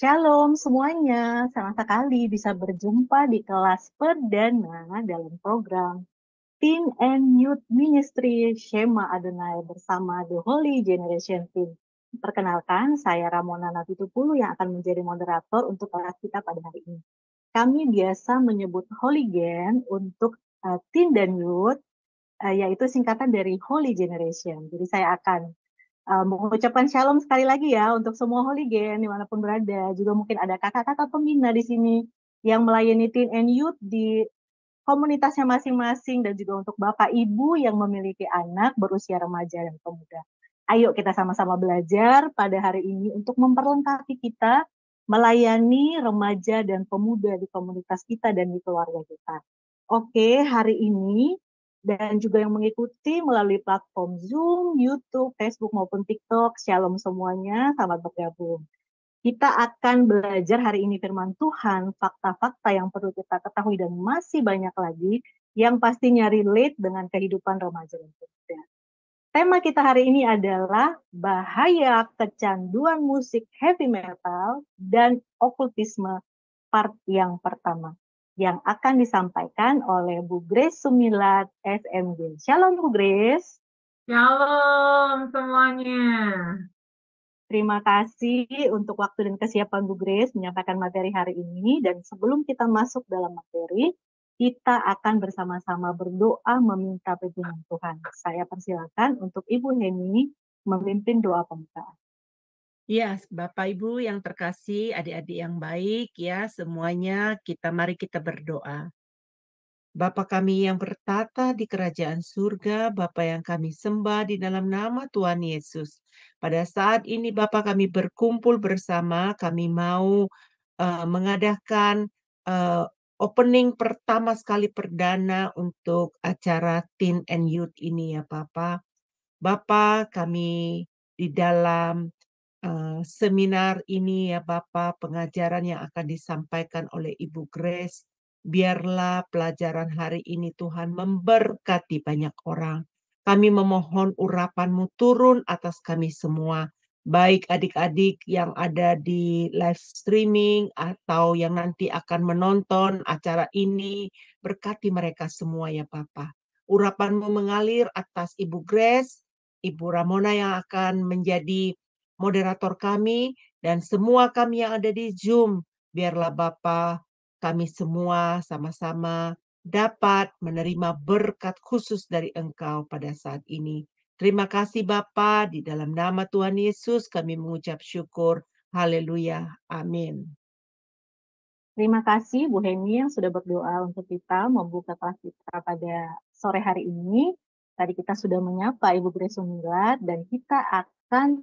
Shalom semuanya, senang sekali bisa berjumpa di kelas perdana dalam program Teen and Youth Ministry Shema Adonai bersama The Holy Generation Team. Perkenalkan, saya Ramona Natitupulu yang akan menjadi moderator untuk kelas kita pada hari ini. Kami biasa menyebut Holy Gen untuk Teen dan Youth, yaitu singkatan dari Holy Generation. Jadi saya akan mengucapkan shalom sekali lagi ya untuk semua hooligan dimanapun berada. Juga mungkin ada kakak-kakak pembina di sini yang melayani teen and youth di komunitasnya masing-masing dan juga untuk bapak ibu yang memiliki anak berusia remaja dan pemuda. Ayo kita sama-sama belajar pada hari ini untuk memperlengkapi kita melayani remaja dan pemuda di komunitas kita dan di keluarga kita. Oke, hari ini dan juga yang mengikuti melalui platform Zoom, YouTube, Facebook maupun TikTok. Shalom semuanya, selamat bergabung. Kita akan belajar hari ini firman Tuhan, fakta-fakta yang perlu kita ketahui dan masih banyak lagi yang pastinya relate dengan kehidupan remaja dan pemuda. Tema kita hari ini adalah bahaya kecanduan musik heavy metal dan okultisme part yang pertama, yang akan disampaikan oleh Bu Grace Sumilat, SMG. Shalom Bu Grace. Shalom semuanya. Terima kasih untuk waktu dan kesiapan Bu Grace menyampaikan materi hari ini. Dan sebelum kita masuk dalam materi, kita akan bersama-sama berdoa meminta bimbingan Tuhan. Saya persilakan untuk Ibu Heni memimpin doa pembukaan. Ya, Bapak Ibu yang terkasih, adik-adik yang baik ya, semuanya mari kita berdoa. Bapa kami yang bertata di kerajaan surga, Bapa yang kami sembah di dalam nama Tuhan Yesus. Pada saat ini Bapa kami berkumpul bersama, kami mau mengadakan opening pertama sekali perdana untuk acara Teen and Youth ini ya Bapa. Bapa kami di dalam seminar ini ya Bapak, pengajaran yang akan disampaikan oleh Ibu Grace, biarlah pelajaran hari ini Tuhan memberkati banyak orang. Kami memohon urapan-Mu turun atas kami semua, baik adik-adik yang ada di live streaming atau yang nanti akan menonton acara ini, berkati mereka semua ya Bapak. Urapan-Mu mengalir atas Ibu Grace, Ibu Ramona yang akan menjadi moderator kami, dan semua kami yang ada di Zoom. Biarlah Bapa, kami semua sama-sama dapat menerima berkat khusus dari Engkau pada saat ini. Terima kasih Bapa, di dalam nama Tuhan Yesus kami mengucap syukur. Haleluya. Amin. Terima kasih Bu Heni yang sudah berdoa untuk kita membuka kelas kita pada sore hari ini. Tadi kita sudah menyapa Ibu Grace Sumilat dan kita akan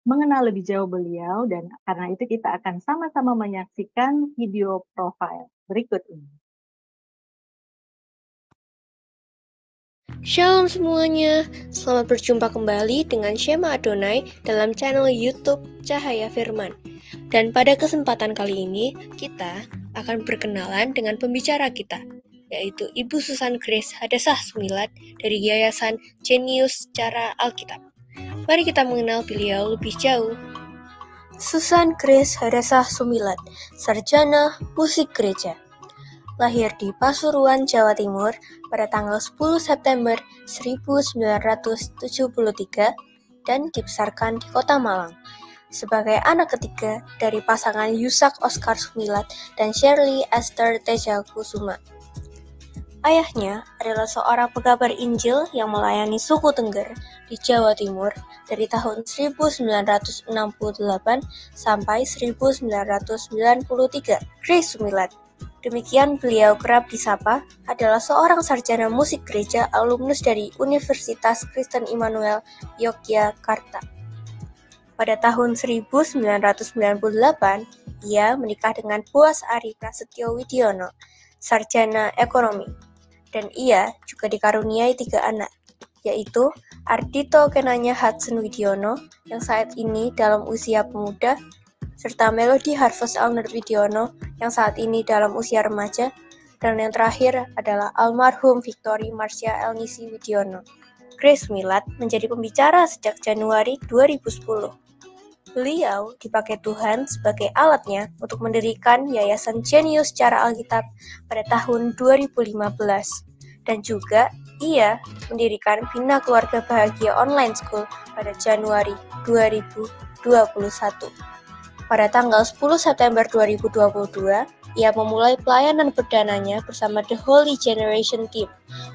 mengenal lebih jauh beliau, dan karena itu kita akan sama-sama menyaksikan video profile berikut ini. Shalom semuanya, selamat berjumpa kembali dengan Shema Adonai dalam channel YouTube Cahaya Firman. Dan pada kesempatan kali ini, kita akan berkenalan dengan pembicara kita, yaitu Ibu Susan Grace Hadasah Sumilat dari Yayasan Genius Cara Alkitab. Mari kita mengenal beliau lebih jauh. Susan Grace Hadasah Sumilat, sarjana musik gereja. Lahir di Pasuruan, Jawa Timur pada tanggal 10 September 1973 dan dibesarkan di Kota Malang. Sebagai anak ketiga dari pasangan Yusak Oscar Sumilat dan Shirley Esther Teja Kusuma. Ayahnya adalah seorang pegabar Injil yang melayani suku Tengger di Jawa Timur dari tahun 1968 sampai 1993. Grace Sumilat, demikian beliau kerap disapa, adalah seorang sarjana musik gereja alumnus dari Universitas Kristen Immanuel Yogyakarta. Pada tahun 1998, ia menikah dengan Boas Ari Prasetyo Widiono, sarjana ekonomi. Dan ia juga dikaruniai 3 anak, yaitu Ardito Kenanya Hudson Widiono yang saat ini dalam usia pemuda, serta Melody Harvest Elner Widiono yang saat ini dalam usia remaja, dan yang terakhir adalah almarhum Victory Marcia Elnisi Widiono. Grace Sumilat menjadi pembicara sejak Januari 2010. Beliau dipakai Tuhan sebagai alatnya untuk mendirikan Yayasan Jenius Cara Alkitab pada tahun 2015 dan juga ia mendirikan Bina Keluarga Bahagia Online School pada Januari 2021. Pada tanggal 10 September 2022, ia memulai pelayanan perdananya bersama The Holy Generation Team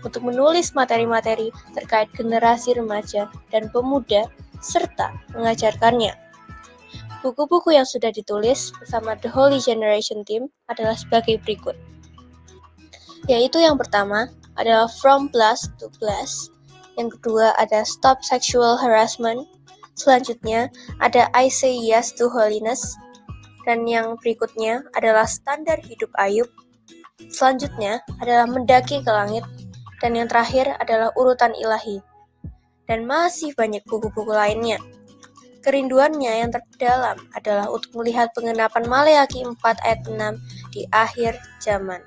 untuk menulis materi-materi terkait generasi remaja dan pemuda serta mengajarkannya. Buku-buku yang sudah ditulis bersama The Holy Generation Team adalah sebagai berikut. Yaitu yang pertama adalah From Blessed to Blessed, yang kedua ada Stop Sexual Harassment, selanjutnya ada I Say Yes to Holiness, dan yang berikutnya adalah Standar Hidup Ayub, selanjutnya adalah Mendaki ke Langit, dan yang terakhir adalah Urutan Ilahi. Dan masih banyak buku-buku lainnya. Kerinduannya yang terdalam adalah untuk melihat pengenapan Maleakhi 4 ayat 6 di akhir zaman.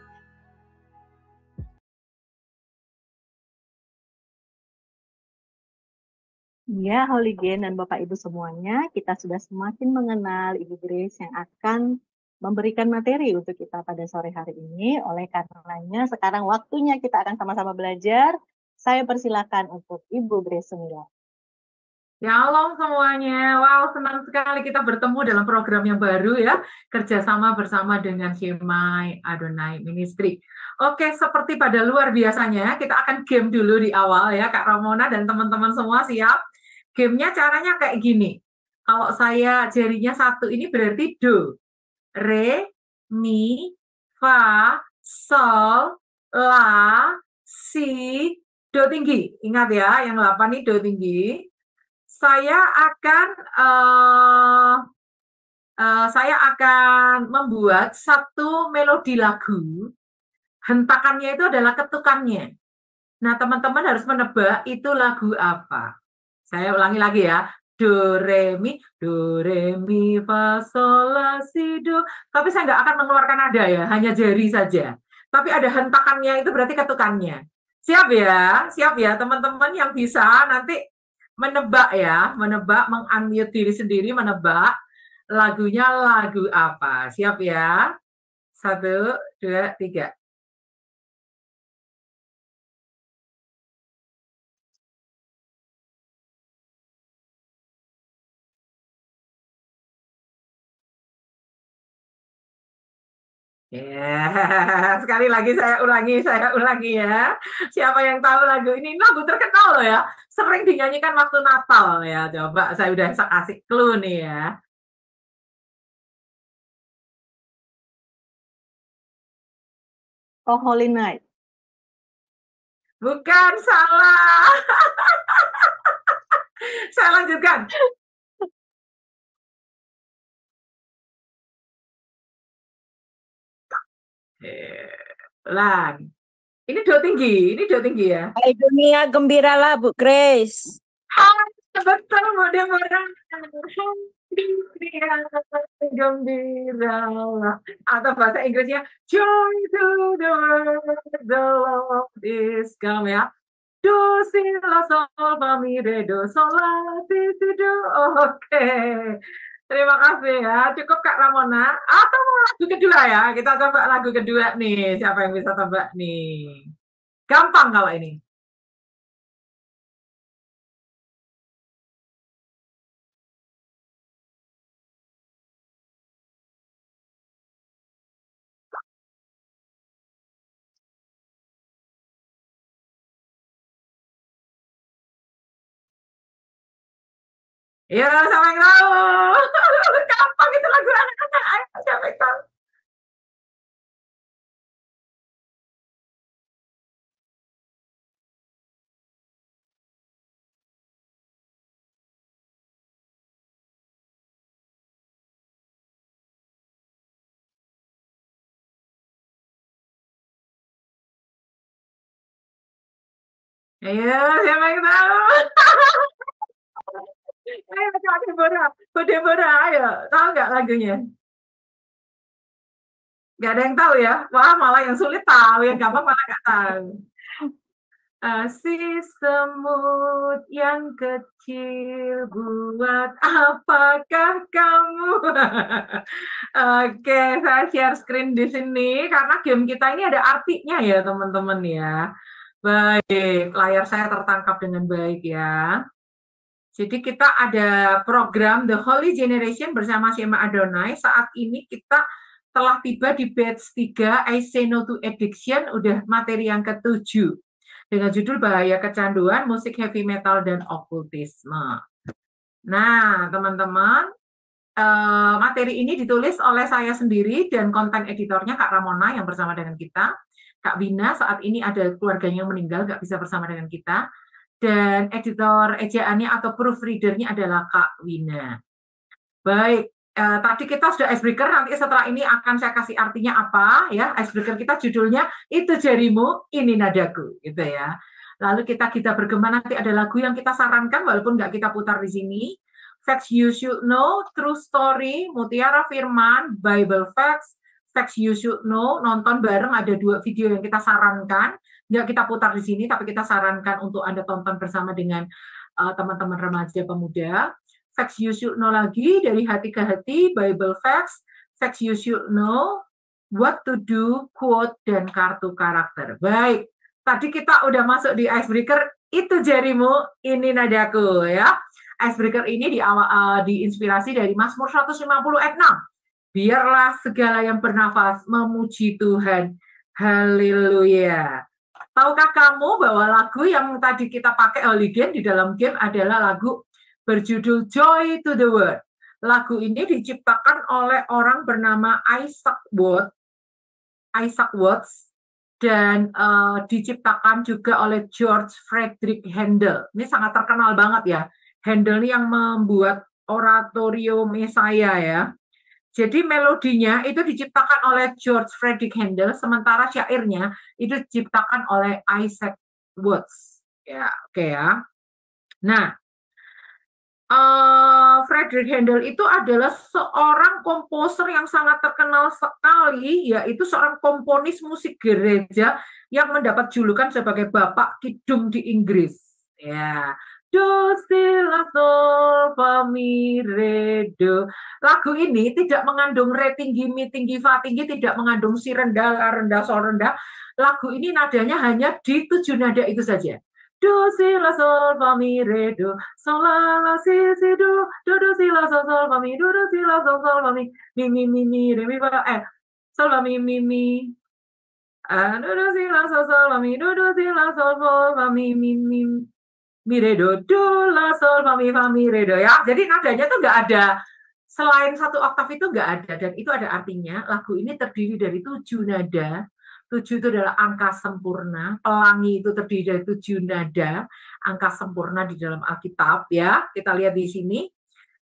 Ya, Holy Gen dan Bapak Ibu semuanya, kita sudah semakin mengenal Ibu Grace yang akan memberikan materi untuk kita pada sore hari ini. Oleh karenanya, sekarang waktunya kita akan sama-sama belajar. Saya persilakan untuk Ibu Grace Semila. Shalom semuanya. Wow, senang sekali kita bertemu dalam program yang baru ya, kerjasama bersama dengan Shema Adonai Ministry. Oke, seperti pada luar biasanya, kita akan game dulu di awal ya, Kak Ramona dan teman-teman semua siap. Gamenya caranya kayak gini. Kalau saya jarinya satu ini berarti do, re, mi, fa, sol, la, si, do tinggi. Ingat ya, yang 8 ini do tinggi. Saya akan membuat satu melodi lagu. Hentakannya itu adalah ketukannya. Nah, teman-teman harus menebak itu lagu apa. Saya ulangi lagi ya. Do, re, mi, fa, sol, la, si, do. Tapi saya nggak akan mengeluarkan nada ya, hanya jari saja. Tapi ada hentakannya itu berarti ketukannya. Siap ya teman-teman yang bisa nanti menebak ya, meng-unmute diri sendiri, menebak lagunya lagu apa. Siap ya? 1, 2, 3. Ya, sekali lagi saya ulangi ya. Siapa yang tahu lagu ini? Lagu terkenal loh ya. Sering dinyanyikan waktu Natal ya. Coba saya udah kasih clue nih ya. Oh, Holy Night. Bukan, salah. Saya lanjutkan. Ulang. Ini do tinggi ya. Hai dunia gembiralah Bu Grace. Hai, betul Bu Deborah. Gembiralah. Atau bahasa Inggrisnya, joy to the world, the Lord is come ya. Do, si, la, sol, fa, mi, re, do, sol, la, si, do. Oke. Terima kasih ya. Cukup Kak Ramona. Atau mau lagu kedua ya? Kita coba lagu kedua nih. Siapa yang bisa tebak nih? Gampang kalau ini. Ya, siapa yang tahu? Gampang itu lagu anak-anak. Ayo, siapa yang tahu? Ayo, siapa yang tahu? Ayo, Kak Deborah. Bu Deborah, ayo. Tahu nggak lagunya? Nggak ada yang tahu ya? Wah, malah yang sulit tahu. Yang gampang malah nggak tahu. Si semut yang kecil, buat apakah kamu? Oke, saya share screen di sini karena game kita ini ada artinya ya teman-teman ya. Baik, layar saya tertangkap dengan baik ya. Jadi kita ada program The Holy Generation bersama Shema Adonai. Saat ini kita telah tiba di batch 3, I Say No to Addiction, udah materi yang ke-7. Dengan judul Bahaya Kecanduan, Musik Heavy Metal, dan Okultisme. Nah, teman-teman, materi ini ditulis oleh saya sendiri dan konten editornya Kak Ramona yang bersama dengan kita. Kak Bina saat ini ada keluarganya yang meninggal, nggak bisa bersama dengan kita. Dan editor ejaannya atau proofreadernya adalah Kak Wina. Baik, tadi kita sudah icebreaker, nanti setelah ini akan saya kasih artinya apa ya. Icebreaker kita judulnya Itu Jarimu, Ini Nadaku, gitu ya. Lalu kita bergema, nanti ada lagu yang kita sarankan walaupun nggak kita putar di sini. Facts You Should Know, True Story, Mutiara Firman, Bible Facts, Facts You Should Know, nonton bareng, ada 2 video yang kita sarankan. Nggak kita putar di sini, tapi kita sarankan untuk Anda tonton bersama dengan teman-teman remaja pemuda. Facts You Should Know lagi, Dari Hati ke Hati, Bible Facts, Facts You Should Know, What to Do, Quote, dan Kartu Karakter. Baik, tadi kita udah masuk di icebreaker, Itu Jarimu, Ini Nadaku ya. Icebreaker ini diinspirasi dari Mazmur 150 ayat 6. Biarlah segala yang bernafas memuji Tuhan. Haleluya. Tahukah kamu bahwa lagu yang tadi kita pakai Hooligan di dalam game adalah lagu berjudul Joy to the World. Lagu ini diciptakan oleh orang bernama Isaac Watts dan diciptakan juga oleh George Frederick Handel. Ini sangat terkenal banget ya. Handel ini yang membuat oratorio Messiah ya. Jadi melodinya itu diciptakan oleh George Frederick Handel, sementara syairnya itu diciptakan oleh Isaac Watts. Ya, oke ya. Nah, Frederick Handel itu adalah seorang komposer yang sangat terkenal sekali, yaitu seorang komponis musik gereja yang mendapat julukan sebagai Bapak Kidung di Inggris. Ya, Do si la sol fa mi re do. Lagu ini tidak mengandung re tinggi, mi tinggi, fa tinggi, tidak mengandung si rendah, la rendah, sol rendah. Lagu ini nadanya hanya di 7 nada itu saja. Do si la sol fa mi re do, sol la si do si la sol fa mi, do si la sol fa mi re mi fa sol fa mi do si la sol fa mi, do si la sol fa mi mi re do la sol fa mi re do ya. Jadi nadanya tuh nggak ada, selain 1 oktav itu nggak ada, dan itu ada artinya. Lagu ini terdiri dari 7 nada. 7 itu adalah angka sempurna. Pelangi itu terdiri dari 7 nada, angka sempurna di dalam Alkitab ya. Kita lihat di sini.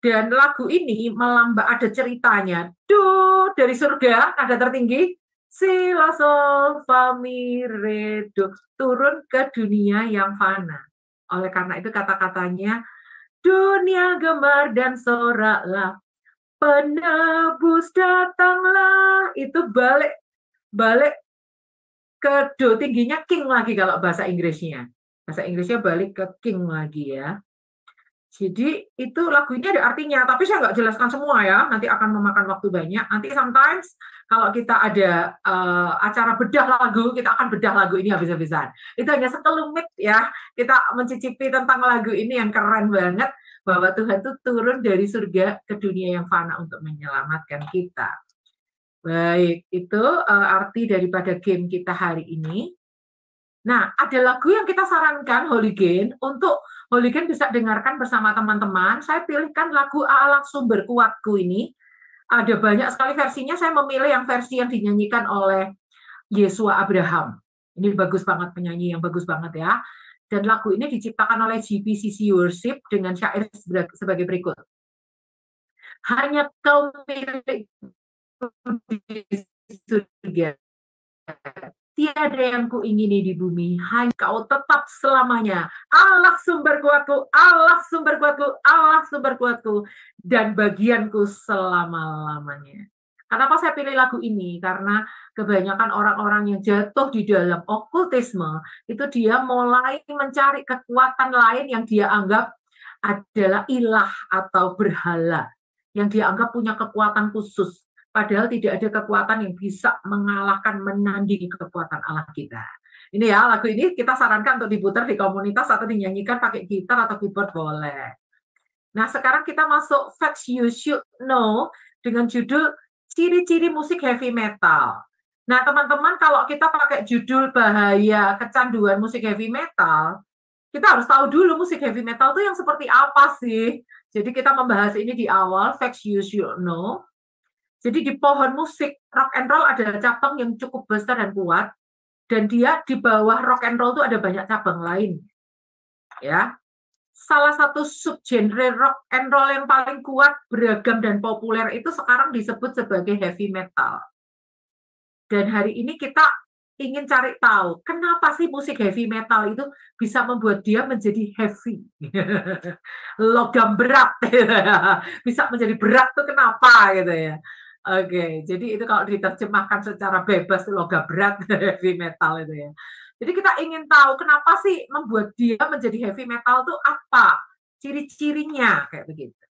Dan lagu ini melambang, ada ceritanya. Do dari surga, nada tertinggi. Si la sol fa mi re do, turun ke dunia yang fana. Oleh karena itu kata-katanya, dunia gemar dan soraklah, penebus datanglah. Itu balik ke do tingginya king lagi kalau bahasa Inggrisnya. Bahasa Inggrisnya balik ke king lagi ya. Jadi itu lagu ini ada artinya, tapi saya nggak jelaskan semua ya, nanti akan memakan waktu banyak. Nanti sometimes kalau kita ada acara bedah lagu, kita akan bedah lagu ini habis-habisan. Itu hanya sekelumit ya, kita mencicipi tentang lagu ini yang keren banget, bahwa Tuhan itu turun dari surga ke dunia yang fana untuk menyelamatkan kita. Baik, itu arti daripada game kita hari ini. Nah, ada lagu yang kita sarankan Hooligan, untuk Hooligan bisa dengarkan bersama teman-teman. Saya pilihkan lagu Allah Sumber Kuatku ini. Ada banyak sekali versinya, saya memilih yang versi yang dinyanyikan oleh Yesua Abraham. Ini bagus banget, penyanyi yang bagus banget ya. Dan lagu ini diciptakan oleh GPCC Worship dengan syair sebagai berikut. Hanya kau milik surga, tiada yang kuingini di bumi, hanya kau tetap selamanya. Allah sumber kuatku, Allah sumber kuatku, Allah sumber kuatku, dan bagianku selama-lamanya. Kenapa saya pilih lagu ini? Karena kebanyakan orang-orang yang jatuh di dalam okultisme, itu dia mulai mencari kekuatan lain yang dia anggap adalah ilah atau berhala, yang dia anggap punya kekuatan khusus. Padahal tidak ada kekuatan yang bisa mengalahkan, menandingi kekuatan Allah kita. Ini ya, lagu ini kita sarankan untuk diputar di komunitas atau dinyanyikan pakai gitar atau keyboard boleh. Nah, sekarang kita masuk Facts You Should Know dengan judul ciri-ciri musik heavy metal. Nah, teman-teman, kalau kita pakai judul bahaya kecanduan musik heavy metal, kita harus tahu dulu musik heavy metal itu yang seperti apa sih. Jadi kita membahas ini di awal, Facts You Should Know. Jadi di pohon musik rock and roll ada cabang yang cukup besar dan kuat, dan dia di bawah rock and roll itu ada banyak cabang lain. Ya. Salah satu subgenre rock and roll yang paling kuat, beragam dan populer itu sekarang disebut sebagai heavy metal. Dan hari ini kita ingin cari tahu, kenapa sih musik heavy metal itu bisa membuat dia menjadi heavy. Logam berat. Bisa menjadi berat tuh kenapa gitu ya. Oke, jadi itu kalau diterjemahkan secara bebas logam berat heavy metal itu ya. Jadi kita ingin tahu kenapa sih membuat dia menjadi heavy metal itu apa? Ciri-cirinya kayak begitu.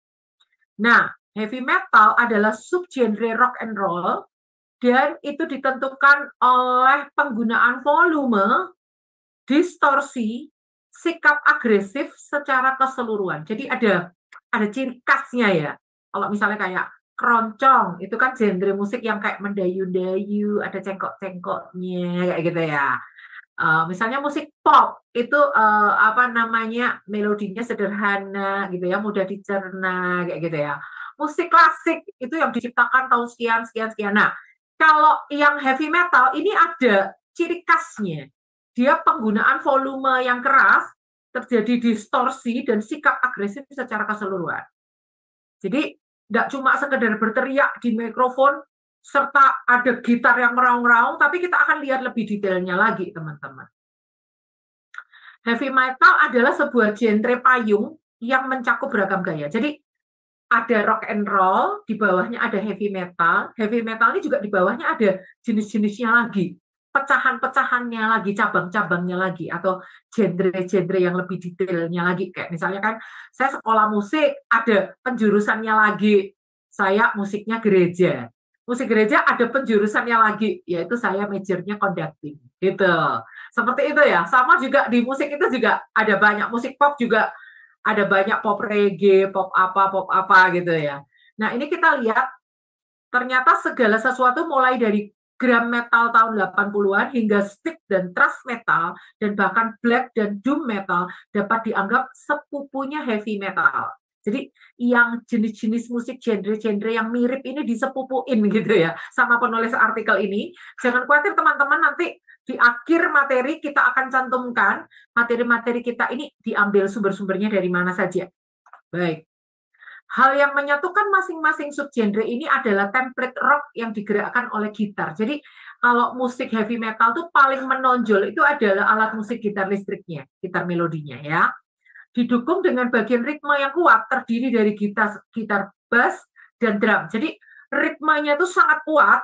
Nah, heavy metal adalah subgenre rock and roll dan itu ditentukan oleh penggunaan volume, distorsi, sikap agresif secara keseluruhan. Jadi ada ciri khasnya ya. Kalau misalnya kayak keroncong, itu kan genre musik yang kayak mendayu-dayu, ada cengkok-cengkoknya kayak gitu ya. Misalnya musik pop itu melodinya sederhana gitu ya, mudah dicerna kayak gitu ya. Musik klasik itu yang diciptakan tahun sekian. Nah, kalau yang heavy metal ini ada ciri khasnya. Dia penggunaan volume yang keras, terjadi distorsi dan sikap agresif secara keseluruhan. Jadi tidak cuma sekedar berteriak di mikrofon serta ada gitar yang meraung-raung, tapi kita akan lihat lebih detailnya lagi, teman-teman. Heavy metal adalah sebuah genre payung yang mencakup beragam gaya. Jadi ada rock and roll, di bawahnya ada heavy metal. Heavy metal ini juga di bawahnya ada jenis-jenisnya lagi, pecahan-pecahannya lagi, cabang-cabangnya lagi, atau genre-genre yang lebih detailnya lagi. Kayak misalnya kan, saya sekolah musik, ada penjurusannya lagi, saya musiknya gereja. Musik gereja ada penjurusannya lagi, yaitu saya majornya conducting, gitu. Seperti itu ya. Sama juga di musik itu juga ada banyak, musik pop juga ada banyak, pop reggae, pop apa gitu ya. Nah, ini kita lihat ternyata segala sesuatu mulai dari glam metal tahun 80-an hingga stick dan thrash metal dan bahkan black dan doom metal dapat dianggap sepupunya heavy metal. Jadi yang jenis-jenis musik genre-genre yang mirip ini disepupuin gitu ya sama penulis artikel ini. Jangan khawatir teman-teman, nanti di akhir materi kita akan cantumkan materi-materi kita ini diambil sumber-sumbernya dari mana saja. Baik. Hal yang menyatukan masing-masing subgenre ini adalah template rock yang digerakkan oleh gitar. Jadi kalau musik heavy metal tuh paling menonjol itu adalah alat musik gitar listriknya, gitar melodinya ya. Didukung dengan bagian ritme yang kuat terdiri dari gitar bass dan drum. Jadi ritmenya itu sangat kuat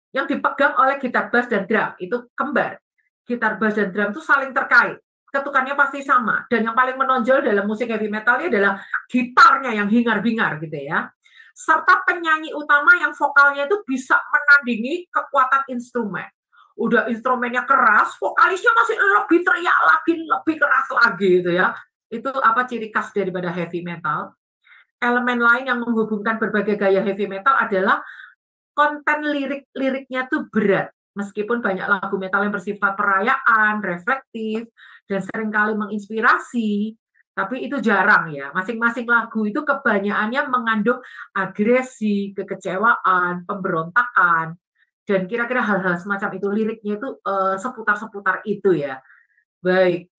yang dipegang oleh gitar bass dan drum, itu kembar. Gitar bass dan drum itu saling terkait. Ketukannya pasti sama, dan yang paling menonjol dalam musik heavy metal ini adalah gitarnya yang hingar-bingar gitu ya. Serta penyanyi utama yang vokalnya itu bisa menandingi kekuatan instrumen. Udah instrumennya keras, vokalisnya masih lebih teriak lagi, lebih keras lagi gitu ya. Itu apa ciri khas daripada heavy metal. Elemen lain yang menghubungkan berbagai gaya heavy metal adalah konten liriknya tuh berat. Meskipun banyak lagu metal yang bersifat perayaan, reflektif, dan seringkali menginspirasi, tapi itu jarang ya. Masing-masing lagu itu kebanyakannya mengandung agresi, kekecewaan, pemberontakan, dan kira-kira hal-hal semacam itu. Liriknya itu seputar-seputar itu ya. Baik.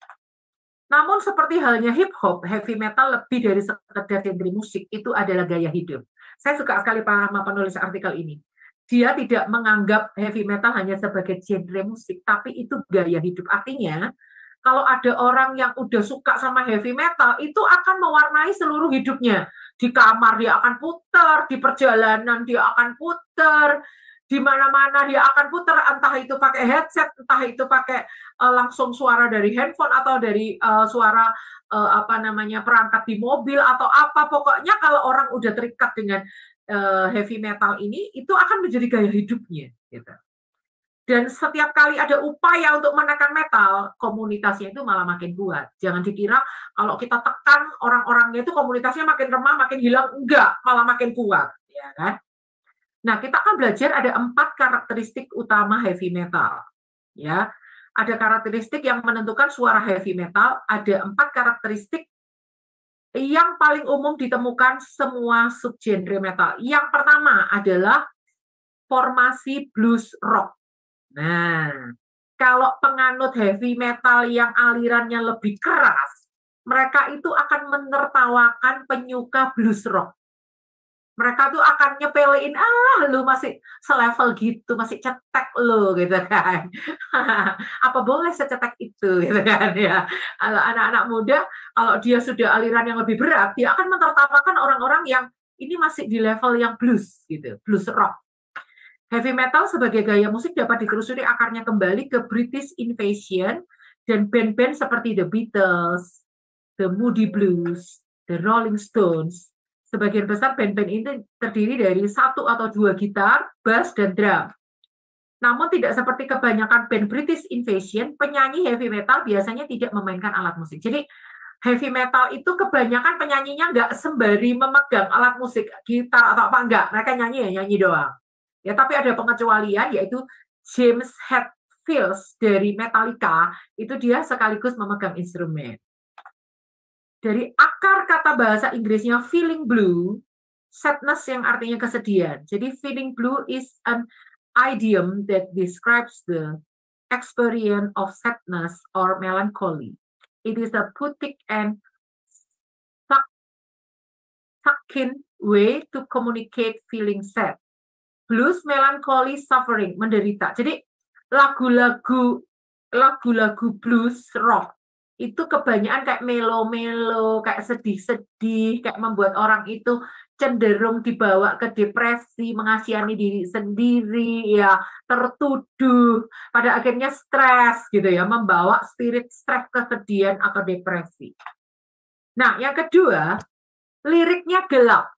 Namun seperti halnya hip hop, heavy metal lebih dari sekedar genre musik, itu adalah gaya hidup. Saya suka sekali sama penulis artikel ini. Dia tidak menganggap heavy metal hanya sebagai genre musik, tapi itu gaya hidup. Artinya, kalau ada orang yang udah suka sama heavy metal, itu akan mewarnai seluruh hidupnya. Di kamar dia akan putar, di perjalanan dia akan putar, di mana-mana dia akan putar, entah itu pakai headset, entah itu pakai langsung suara dari handphone atau dari suara perangkat di mobil atau apa. Pokoknya kalau orang udah terikat dengan heavy metal ini, itu akan menjadi gaya hidupnya gitu. Dan setiap kali ada upaya untuk menekan metal, komunitasnya itu malah makin kuat. Jangan dikira kalau kita tekan orang-orangnya itu komunitasnya makin remah, makin hilang. Enggak, malah makin kuat. Ya kan? Nah, kita akan belajar ada 4 karakteristik utama heavy metal. Ya, ada karakteristik yang menentukan suara heavy metal, ada 4 karakteristik yang paling umum ditemukan semua subgenre metal. Yang pertama adalah formasi blues rock. Nah, kalau penganut heavy metal yang alirannya lebih keras, mereka itu akan menertawakan penyuka blues rock. Mereka tuh akan nyepelein, lu masih selevel gitu, masih cetek lu, gitu kan. Apa boleh secetek itu, gitu kan ya. Kalau anak-anak muda, kalau dia sudah aliran yang lebih berat, dia akan menertawakan orang-orang yang ini masih di level yang blues, gitu, blues rock. Heavy metal sebagai gaya musik dapat ditelusuri akarnya kembali ke British Invasion dan band-band seperti The Beatles, The Moody Blues, The Rolling Stones. Sebagian besar band-band ini terdiri dari 1 atau 2 gitar, bass, dan drum. Namun tidak seperti kebanyakan band British Invasion, penyanyi heavy metal biasanya tidak memainkan alat musik. Jadi heavy metal itu kebanyakan penyanyinya nggak sembari memegang alat musik, gitar atau apa, enggak. Mereka nyanyi doang. Ya, tapi ada pengecualian, yaitu James Hetfield dari Metallica, itu dia sekaligus memegang instrumen. Dari akar kata bahasa Inggrisnya feeling blue, sadness yang artinya kesedihan. Jadi feeling blue is an idiom that describes the experience of sadness or melancholy. It is a poetic and succinct way to communicate feeling sad. Blues, melancholy, suffering, menderita. Jadi lagu-lagu blues rock itu kebanyakan kayak melo-melo, kayak sedih-sedih, kayak membuat orang itu cenderung dibawa ke depresi, mengasihani diri sendiri, ya, tertuduh, pada akhirnya stres gitu ya, membawa spirit stres, kesedihan atau depresi. Nah, yang kedua, liriknya gelap.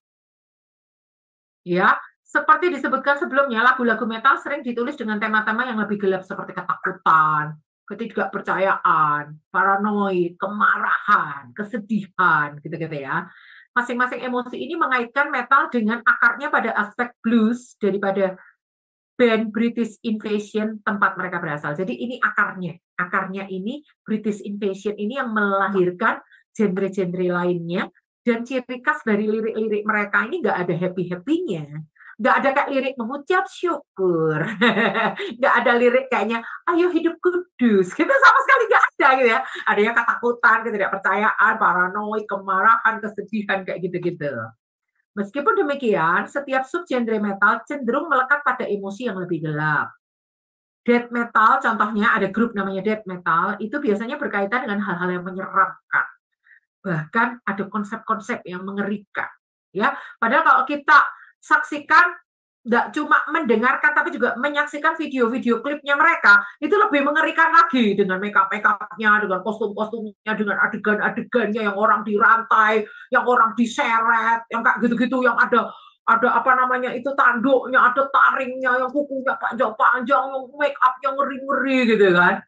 Ya, seperti disebutkan sebelumnya, lagu-lagu metal sering ditulis dengan tema-tema yang lebih gelap seperti ketakutan, ketidakpercayaan, paranoid, kemarahan, kesedihan, gitu-gitu ya. Masing-masing emosi ini mengaitkan metal dengan akarnya pada aspek blues daripada band British Invasion tempat mereka berasal. Jadi ini akarnya. Akarnya ini British Invasion ini yang melahirkan genre-genre lainnya, dan ciri khas dari lirik-lirik mereka ini nggak ada happy-happy-nya. Nggak ada kayak lirik mengucap syukur. Nggak ada lirik kayaknya, ayo hidup kudus. Gitu sama sekali nggak ada gitu ya. Adanya ketakutan, ketidakpercayaan, paranoid, kemarahan, kesedihan, kayak gitu-gitu. Meskipun demikian, setiap subgenre metal cenderung melekat pada emosi yang lebih gelap. Death metal, contohnya ada grup namanya death metal, itu biasanya berkaitan dengan hal-hal yang menyeramkan. Bahkan ada konsep-konsep yang mengerikan. Ya, padahal kalau kita saksikan, nggak cuma mendengarkan, tapi juga menyaksikan video-video klipnya mereka, itu lebih mengerikan lagi dengan make-up-nya, dengan kostum-kostumnya, dengan adegan-adegannya yang orang dirantai, yang orang diseret, yang kayak gitu-gitu, yang ada apa namanya itu tanduknya, ada taringnya, yang kukunya panjang-panjang, yang make-up-nya ngeri-ngeri gitu kan.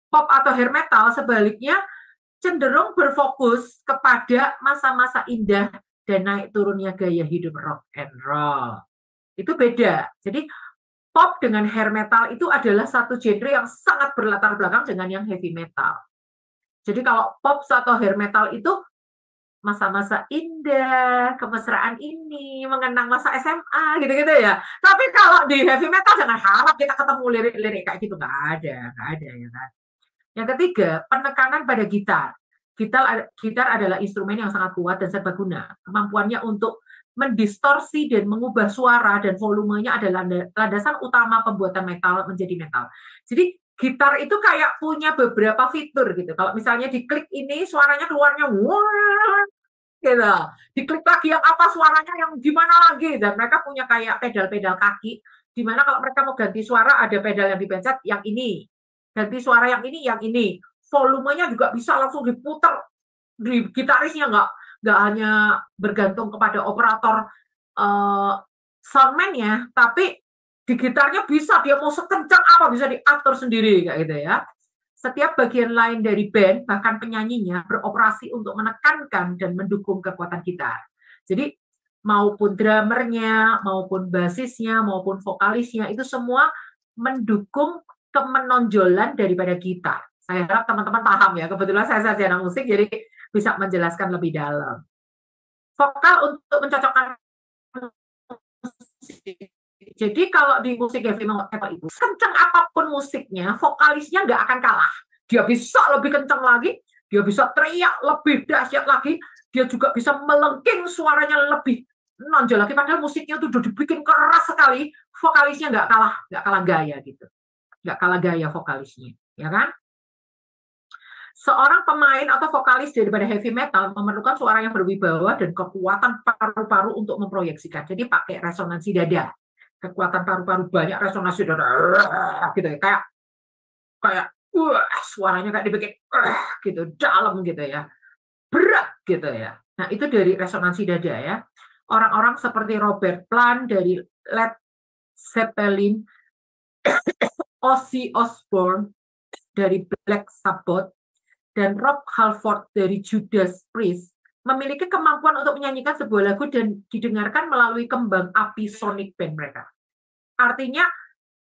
Pop atau hair metal sebaliknya cenderung berfokus kepada masa-masa indah dan naik turunnya gaya hidup rock and roll. Itu beda. Jadi pop dengan hair metal itu adalah satu genre yang sangat berlatar belakang dengan yang heavy metal. Jadi kalau pop atau hair metal itu masa-masa indah, kemesraan ini, mengenang masa SMA, gitu-gitu ya. Tapi kalau di heavy metal jangan harap kita ketemu lirik-lirik kayak gitu, nggak ada ya kan. Yang ketiga, penekanan pada gitar. Gitar adalah instrumen yang sangat kuat dan serbaguna. Kemampuannya untuk mendistorsi dan mengubah suara dan volumenya adalah landasan utama pembuatan metal menjadi metal. Jadi gitar itu kayak punya beberapa fitur gitu. Kalau misalnya diklik ini suaranya keluarnya wah, gitu. Diklik lagi yang apa suaranya yang gimana lagi, dan mereka punya kayak pedal-pedal kaki di mana kalau mereka mau ganti suara ada pedal yang dipencet yang ini, ganti suara yang ini, volumenya juga bisa langsung diputar di gitarisnya, nggak hanya bergantung kepada operator soundman-nya, tapi di gitarnya bisa dia mau sekencang apa bisa diatur sendiri kayak gitu ya. Setiap bagian lain dari band, bahkan penyanyinya, beroperasi untuk menekankan dan mendukung kekuatan gitar. Jadi, maupun drummernya, maupun basisnya, maupun vokalisnya, itu semua mendukung kemenonjolan daripada gitar. Saya harap teman-teman paham ya, kebetulan saya sarjana musik, jadi bisa menjelaskan lebih dalam. Vokal untuk mencocokkan musik. Jadi kalau di musik heavy metal itu, kencang apapun musiknya, vokalisnya nggak akan kalah. Dia bisa lebih kencang lagi, dia bisa teriak lebih dahsyat lagi, dia juga bisa melengking suaranya lebih nonjol lagi. Padahal musiknya tuh udah dibikin keras sekali, vokalisnya nggak kalah gaya gitu, nggak kalah gaya vokalisnya, ya kan? Seorang pemain atau vokalis daripada heavy metal memerlukan suara yang berwibawa dan kekuatan paru-paru untuk memproyeksikan. Jadi pakai resonansi dada. Kekuatan paru-paru banyak, resonansi dada gitu ya. Kayak suaranya kayak dibikin gitu, dalam gitu ya. Berat gitu ya. Nah, itu dari resonansi dada ya. Orang-orang seperti Robert Plant dari Led Zeppelin, Ozzy Osbourne dari Black Sabbath, dan Rob Halford dari Judas Priest memiliki kemampuan untuk menyanyikan sebuah lagu dan didengarkan melalui kembang api sonic band mereka. Artinya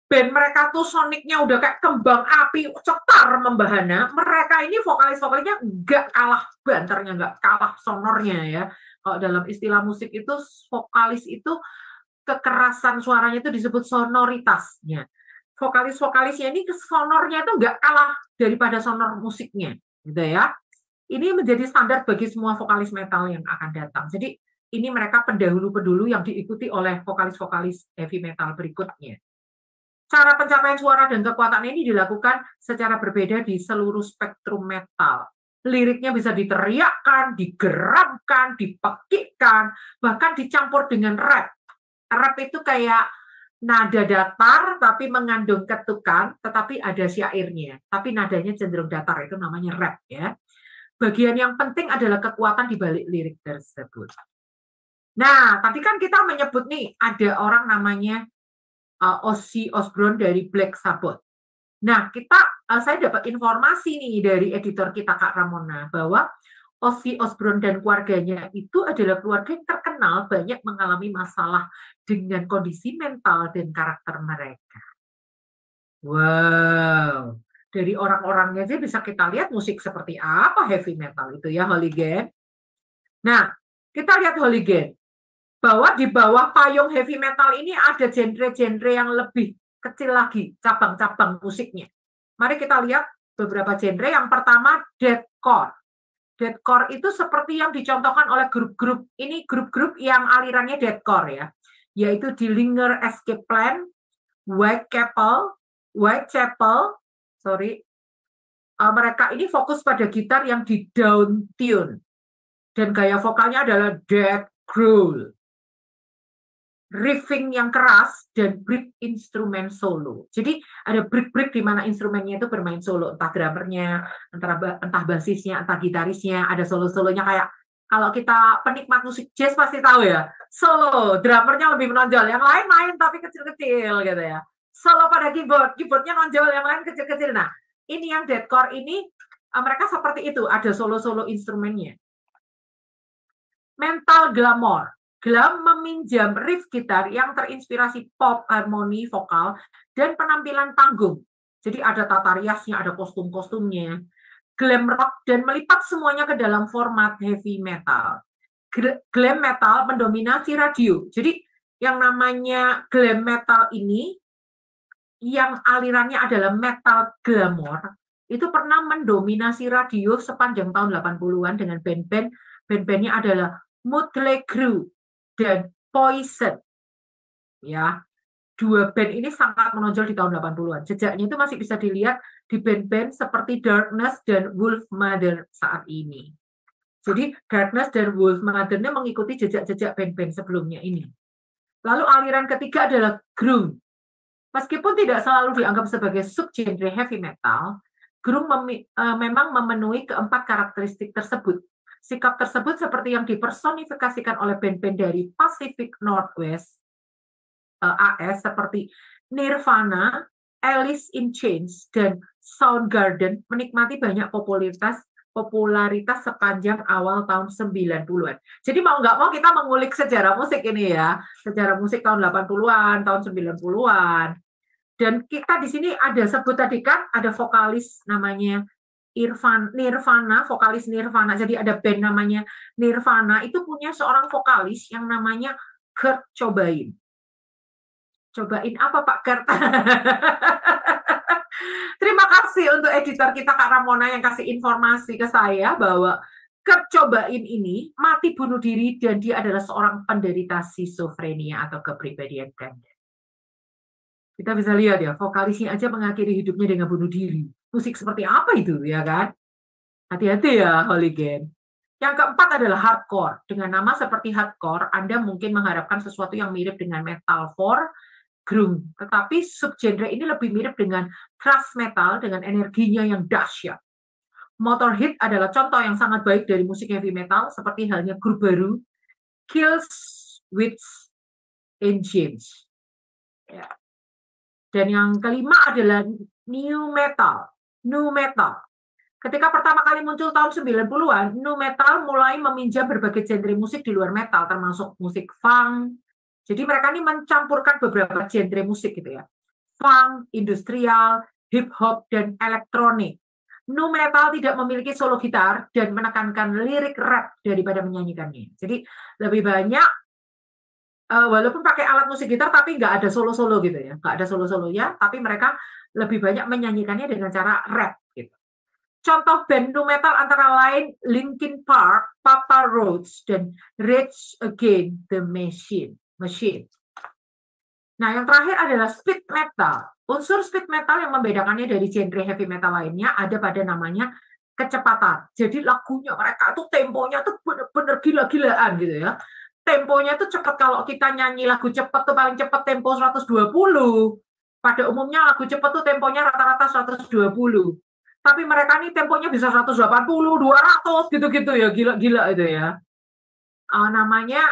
band mereka tuh sonicnya udah kayak kembang api cetar membahana. Mereka ini vokalis-vokalisnya nggak kalah banternya, nggak kalah sonornya ya. Kalau dalam istilah musik itu vokalis itu kekerasan suaranya itu disebut sonoritasnya. Vokalis-vokalisnya ini sonornya itu nggak kalah daripada sonor musiknya. Gitu ya. Ini menjadi standar bagi semua vokalis metal yang akan datang. Jadi ini mereka pendahulu-pendahulu yang diikuti oleh vokalis-vokalis heavy metal berikutnya. Cara pencapaian suara dan kekuatan ini dilakukan secara berbeda di seluruh spektrum metal. Liriknya bisa diteriakkan, digeramkan, dipekikkan, bahkan dicampur dengan rap. Rap itu kayak nada datar tapi mengandung ketukan, tetapi ada syairnya. Tapi nadanya cenderung datar, itu namanya rap ya. Bagian yang penting adalah kekuatan di balik lirik tersebut. Nah, tadi kan kita menyebut nih ada orang namanya Ozzy Osbourne dari Black Sabbath. Nah, saya dapat informasi nih dari editor kita Kak Ramona bahwa Ozzy Osbourne dan keluarganya itu adalah keluarga yang terkenal banyak mengalami masalah dengan kondisi mental dan karakter mereka. Wow, dari orang-orangnya aja bisa kita lihat musik seperti apa heavy metal itu ya, Hooligan. Nah, kita lihat Hooligan, bahwa di bawah payung heavy metal ini ada genre-genre yang lebih kecil lagi, cabang-cabang musiknya. Mari kita lihat beberapa genre. Yang pertama, deathcore. Deathcore itu seperti yang dicontohkan oleh grup-grup, ini grup-grup yang alirannya deathcore ya, yaitu Dillinger Escape Plan, Whitechapel. Mereka ini fokus pada gitar yang di down tune dan gaya vokalnya adalah death growl, riffing yang keras, dan break instrumen solo. Jadi ada break di mana instrumennya itu bermain solo, entah drummernya, entah basisnya, entah gitarisnya, ada solo-solonya. Kayak kalau kita penikmat musik jazz pasti tahu ya, solo drummernya lebih menonjol, yang lain main tapi kecil-kecil gitu ya. Solo pada keyboardnya nonjol, yang lain kecil-kecil. Nah, ini yang deathcore ini mereka seperti itu, ada solo-solo instrumennya. Mental glamour. Glam meminjam riff gitar yang terinspirasi pop, harmoni vokal, dan penampilan panggung. Jadi ada tata riasnya, ada kostum-kostumnya. Glam rock dan melipat semuanya ke dalam format heavy metal. Glam metal mendominasi radio. Jadi yang namanya glam metal ini, yang alirannya adalah metal glamour, itu pernah mendominasi radio sepanjang tahun 80-an dengan band-bandnya adalah Mötley Crüe dan Poison. Ya, dua band ini sangat menonjol di tahun 80-an. Jejaknya itu masih bisa dilihat di band-band seperti Darkness dan Wolfmother saat ini. Jadi Darkness dan Wolf Mother-nya mengikuti jejak-jejak band-band sebelumnya ini. Lalu aliran ketiga adalah grunge. Meskipun tidak selalu dianggap sebagai subgenre heavy metal, grunge memang memenuhi keempat karakteristik tersebut. Sikap tersebut seperti yang dipersonifikasikan oleh band-band dari Pacific Northwest AS seperti Nirvana, Alice in Chains, dan Soundgarden menikmati banyak popularitas sepanjang awal tahun 90-an. Jadi mau nggak mau kita mengulik sejarah musik ini ya, sejarah musik tahun 80-an, tahun 90-an. Dan kita di sini ada sebut tadi kan, ada vokalis namanya Nirvana, vokalis Nirvana. Jadi ada band namanya Nirvana, itu punya seorang vokalis yang namanya Kurt Cobain. Cobain apa Pak Kurt? Terima kasih untuk editor kita Kak Ramona yang kasih informasi ke saya bahwa Kurt Cobain ini mati bunuh diri dan dia adalah seorang penderita skizofrenia atau kepribadian ganda. Kita bisa lihat ya, vokalisnya aja mengakhiri hidupnya dengan bunuh diri. Musik seperti apa itu ya kan? Hati-hati ya hooligan. Yang keempat adalah hardcore. Dengan nama seperti hardcore, Anda mungkin mengharapkan sesuatu yang mirip dengan metalcore, grunge, tetapi subgenre ini lebih mirip dengan thrash metal dengan energinya yang dahsyat. Motorhead adalah contoh yang sangat baik dari musik heavy metal, seperti halnya grup baru Killswitch Engage. Ya. Dan yang kelima adalah new metal. Nu metal. Ketika pertama kali muncul tahun 90-an, nu metal mulai meminjam berbagai genre musik di luar metal, termasuk musik funk. Jadi mereka ini mencampurkan beberapa genre musik gitu ya. Funk, industrial, hip hop, dan elektronik. Nu metal tidak memiliki solo gitar dan menekankan lirik rap daripada menyanyikannya. Jadi lebih banyak walaupun pakai alat musik gitar tapi nggak ada solo-solo gitu ya. Nggak ada solo-solonya, tapi mereka lebih banyak menyanyikannya dengan cara rap gitu. Contoh band nu metal antara lain Linkin Park, Papa Roach, dan Rage Against the Machine. Nah, yang terakhir adalah speed metal. Unsur speed metal yang membedakannya dari genre heavy metal lainnya ada pada namanya kecepatan. Jadi lagunya mereka tuh temponya tuh bener-bener gila-gilaan gitu ya. Temponya tuh cepat. Kalau kita nyanyi lagu cepat tuh paling cepat tempo 120. Pada umumnya lagu cepat tuh temponya rata-rata 120. Tapi mereka nih temponya bisa 180, 200 gitu-gitu ya. Gila-gila itu ya. Namanya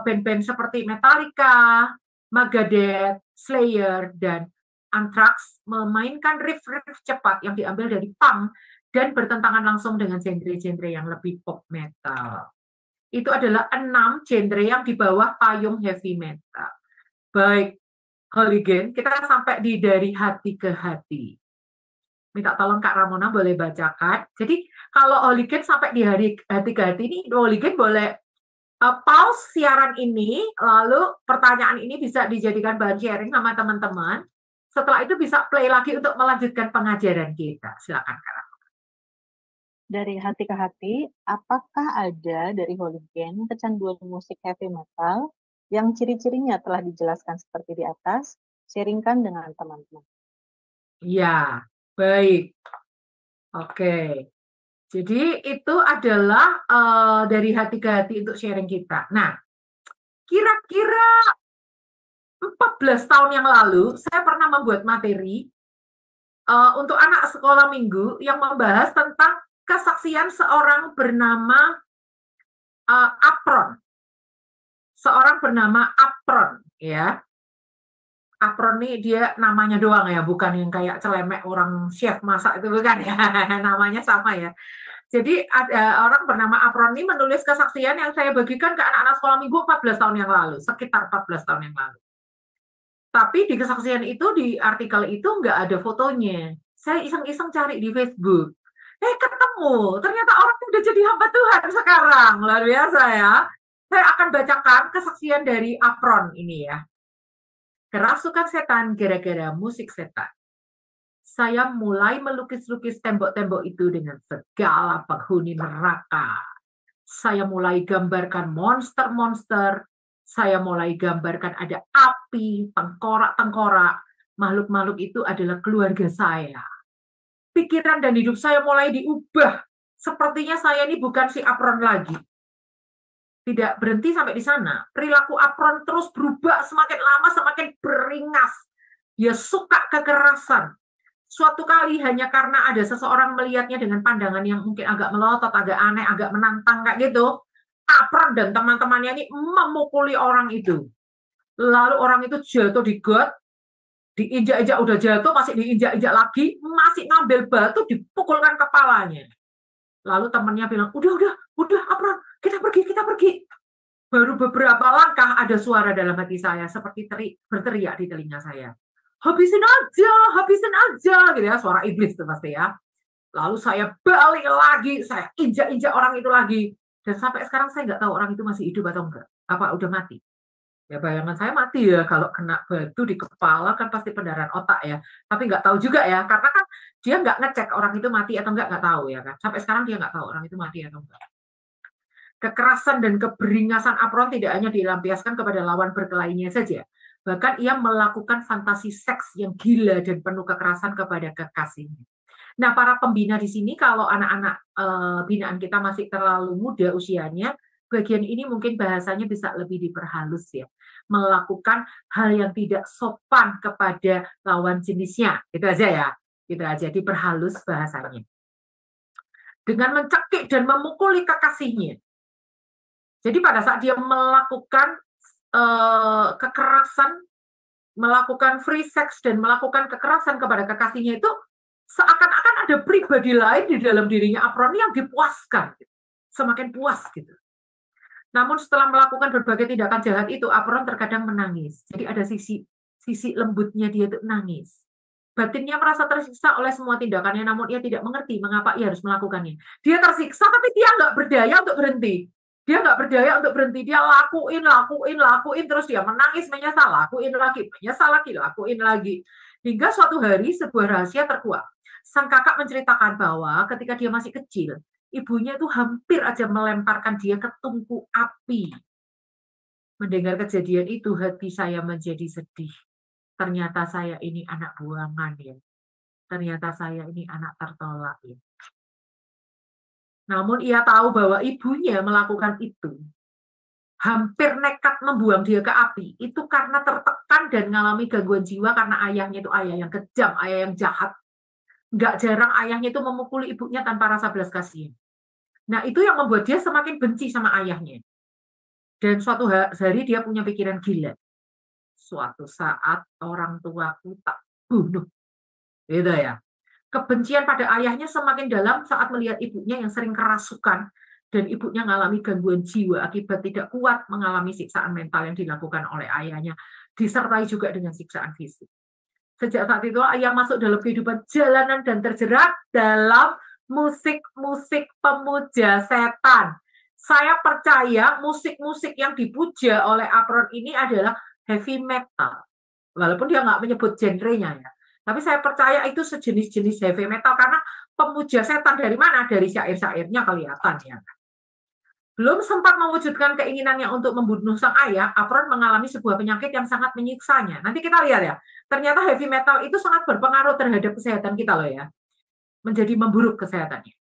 band-band seperti Metallica, Megadeth, Slayer, dan Anthrax memainkan riff-riff cepat yang diambil dari punk dan bertentangan langsung dengan genre-genre yang lebih pop metal. Itu adalah 6 genre yang di bawah payung heavy metal. Baik, hooligan, kita sampai di dari hati ke hati. Minta tolong Kak Ramona boleh bacakan. Jadi kalau hooligan sampai di hati ke hati ini, hooligan boleh pause siaran ini, lalu pertanyaan ini bisa dijadikan bahan sharing sama teman-teman. Setelah itu bisa play lagi untuk melanjutkan pengajaran kita. Silakan Kak. Dari hati ke hati, apakah ada dari hooligan kecanduan musik heavy metal yang ciri-cirinya telah dijelaskan seperti di atas? Sharingkan dengan teman-teman. Ya, baik. Oke. Jadi itu adalah dari hati ke hati untuk sharing kita. Nah, kira-kira 14 tahun yang lalu, saya pernah membuat materi untuk anak sekolah minggu yang membahas tentang kesaksian seorang bernama Apron. Seorang bernama Apron, ya. Apron nih dia namanya doang ya, bukan yang kayak celemek orang chef masak itu bukan ya, namanya sama ya. Jadi ada orang bernama Apron ini menulis kesaksian yang saya bagikan ke anak-anak sekolah minggu 14 tahun yang lalu, sekitar 14 tahun yang lalu. Tapi di kesaksian itu, di artikel itu nggak ada fotonya. Saya iseng-iseng cari di Facebook. Ketemu, ternyata orang udah jadi hamba Tuhan sekarang, luar biasa ya. Saya akan bacakan kesaksian dari Apron ini ya. Kerasukan setan gara-gara musik setan. Saya mulai melukis-lukis tembok-tembok itu dengan segala penghuni neraka. Saya mulai gambarkan monster-monster. Saya mulai gambarkan ada api, tengkorak-tengkorak. Makhluk-makhluk itu adalah keluarga saya. Pikiran dan hidup saya mulai diubah. sepertinya saya ini bukan si Apron lagi. Tidak berhenti sampai di sana. Perilaku Apron terus berubah, semakin lama semakin beringas. Dia suka kekerasan. Suatu kali hanya karena ada seseorang melihatnya dengan pandangan yang mungkin agak melotot, agak aneh, agak menantang kayak gitu, Apron dan teman-temannya ini memukuli orang itu. Lalu orang itu jatuh di got, diinjak-injak udah jatuh, masih diinjak-injak lagi, masih ngambil batu, dipukulkan kepalanya. Lalu temannya bilang, udah Apron, kita pergi. Baru beberapa langkah ada suara dalam hati saya, seperti berteriak di telinga saya. Habisin aja, gitu ya, suara iblis itu pasti ya. Lalu saya balik lagi, saya injak-injak orang itu lagi. Dan sampai sekarang saya nggak tahu orang itu masih hidup atau enggak. Apa udah mati? Ya bayangan saya mati ya, kalau kena batu di kepala kan pasti pendarahan otak ya. Tapi nggak tahu juga ya, karena kan dia nggak ngecek orang itu mati atau nggak tahu ya kan. Sampai sekarang dia nggak tahu orang itu mati atau enggak. Kekerasan dan keberingasan Apron tidak hanya dilampiaskan kepada lawan berkelainya saja. Bahkan ia melakukan fantasi seks yang gila dan penuh kekerasan kepada kekasihnya. Nah, para pembina di sini, kalau anak-anak binaan kita masih terlalu muda usianya, bagian ini mungkin bahasanya bisa lebih diperhalus ya. Melakukan hal yang tidak sopan kepada lawan jenisnya. Itu aja ya. Gitu aja, diperhalus bahasanya. Dengan mencekik dan memukuli kekasihnya. Jadi pada saat dia melakukan kekerasan, melakukan free sex dan melakukan kekerasan kepada kekasihnya itu seakan-akan ada pribadi lain di dalam dirinya Apron yang dipuaskan, semakin puas gitu. Namun setelah melakukan berbagai tindakan jahat itu, Apron terkadang menangis. Jadi ada sisi lembutnya dia itu nangis. Batinnya merasa tersiksa oleh semua tindakannya, namun ia tidak mengerti mengapa ia harus melakukannya. Dia tersiksa, tapi dia nggak berdaya untuk berhenti. Dia nggak berdaya untuk berhenti. Dia lakuin, terus dia menangis, menyesal, lakuin lagi, menyesal lagi, lakuin lagi. Hingga suatu hari sebuah rahasia terkuak. Sang kakak menceritakan bahwa ketika dia masih kecil, ibunya itu hampir aja melemparkan dia ke tungku api. Mendengar kejadian itu, hati saya menjadi sedih. Ternyata saya ini anak buangan ya. Ternyata saya ini anak tertolak ya. Namun ia tahu bahwa ibunya melakukan itu, hampir nekat membuang dia ke api, itu karena tertekan dan mengalami gangguan jiwa karena ayahnya itu ayah yang kejam, ayah yang jahat. Nggak jarang ayahnya itu memukuli ibunya tanpa rasa belas kasihan. Nah, itu yang membuat dia semakin benci sama ayahnya. Dan suatu hari dia punya pikiran gila. Suatu saat orang tuaku tak bunuh. Gitu ya. Kebencian pada ayahnya semakin dalam saat melihat ibunya yang sering kerasukan dan ibunya mengalami gangguan jiwa akibat tidak kuat mengalami siksaan mental yang dilakukan oleh ayahnya, disertai juga dengan siksaan fisik. Sejak saat itu ayah masuk dalam kehidupan jalanan dan terjerat dalam musik-musik pemuja setan. Saya percaya musik-musik yang dipuja oleh Apron ini adalah heavy metal. Walaupun dia nggak menyebut genrenya ya. Tapi saya percaya itu sejenis-jenis heavy metal karena pemuja setan dari mana? Dari syair-syairnya kelihatan ya. Belum sempat mewujudkan keinginannya untuk membunuh sang ayah, Apron mengalami sebuah penyakit yang sangat menyiksanya. Nanti kita lihat ya, ternyata heavy metal itu sangat berpengaruh terhadap kesehatan kita loh ya. Menjadi memburuk kesehatannya.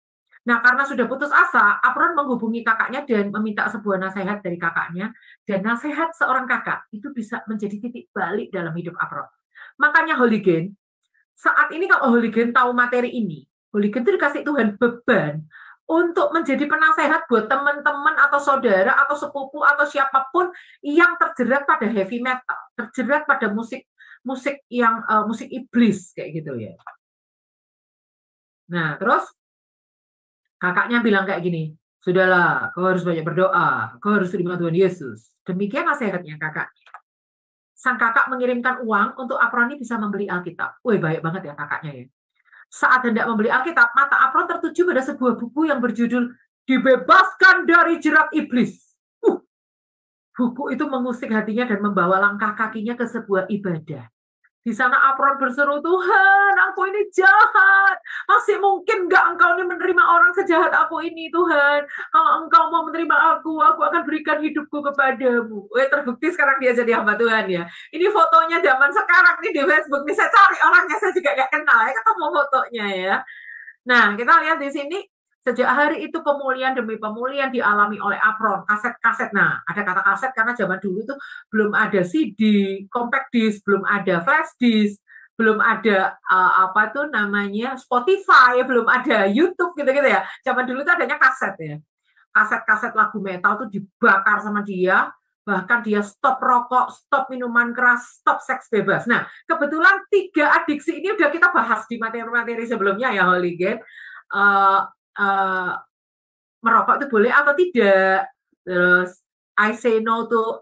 Nah, karena sudah putus asa, Apron menghubungi kakaknya dan meminta sebuah nasihat dari kakaknya. Dan nasihat seorang kakak itu bisa menjadi titik balik dalam hidup Apron. Makanya Hooligan, saat ini kalau Hooligan tahu materi ini, Hooligan itu dikasih Tuhan beban untuk menjadi penasehat buat teman-teman atau saudara atau sepupu atau siapapun yang terjerat pada heavy metal, terjerat pada musik yang musik iblis kayak gitu ya. Nah, terus kakaknya bilang kayak gini, sudahlah, kau harus banyak berdoa, kau harus terima Tuhan Yesus. Demikian nasihatnya kakaknya. Sang kakak mengirimkan uang untuk Apron ini bisa membeli Alkitab. Wih, baik banget ya kakaknya ya. Saat hendak membeli Alkitab, mata Apron tertuju pada sebuah buku yang berjudul Dibebaskan dari Jerat Iblis. Buku itu mengusik hatinya dan membawa langkah kakinya ke sebuah ibadah. Di sana Apron berseru, Tuhan, aku ini jahat. Masih mungkin nggak engkau ini menerima orang sejahat aku ini, Tuhan. Kalau engkau mau menerima aku akan berikan hidupku kepadamu. Terbukti sekarang dia jadi hamba Tuhan ya. Ini fotonya zaman sekarang nih di Facebook. Nih saya cari orangnya, saya juga nggak kenal ya, ketemu fotonya ya. Nah, kita lihat di sini, Sejak hari itu pemulihan demi pemulihan dialami oleh Apron, kaset-kaset. Nah, ada kata kaset karena zaman dulu itu belum ada CD, compact disc, belum ada flash disk, belum ada apa tuh namanya Spotify, belum ada YouTube gitu-gitu ya. Zaman dulu itu adanya kaset ya. Kaset-kaset lagu metal tuh dibakar sama dia, bahkan dia stop rokok, stop minuman keras, stop seks bebas. Nah, kebetulan 3 adiksi ini udah kita bahas di materi-materi sebelumnya ya, Hooligan. Merokok itu boleh atau tidak, terus I say no to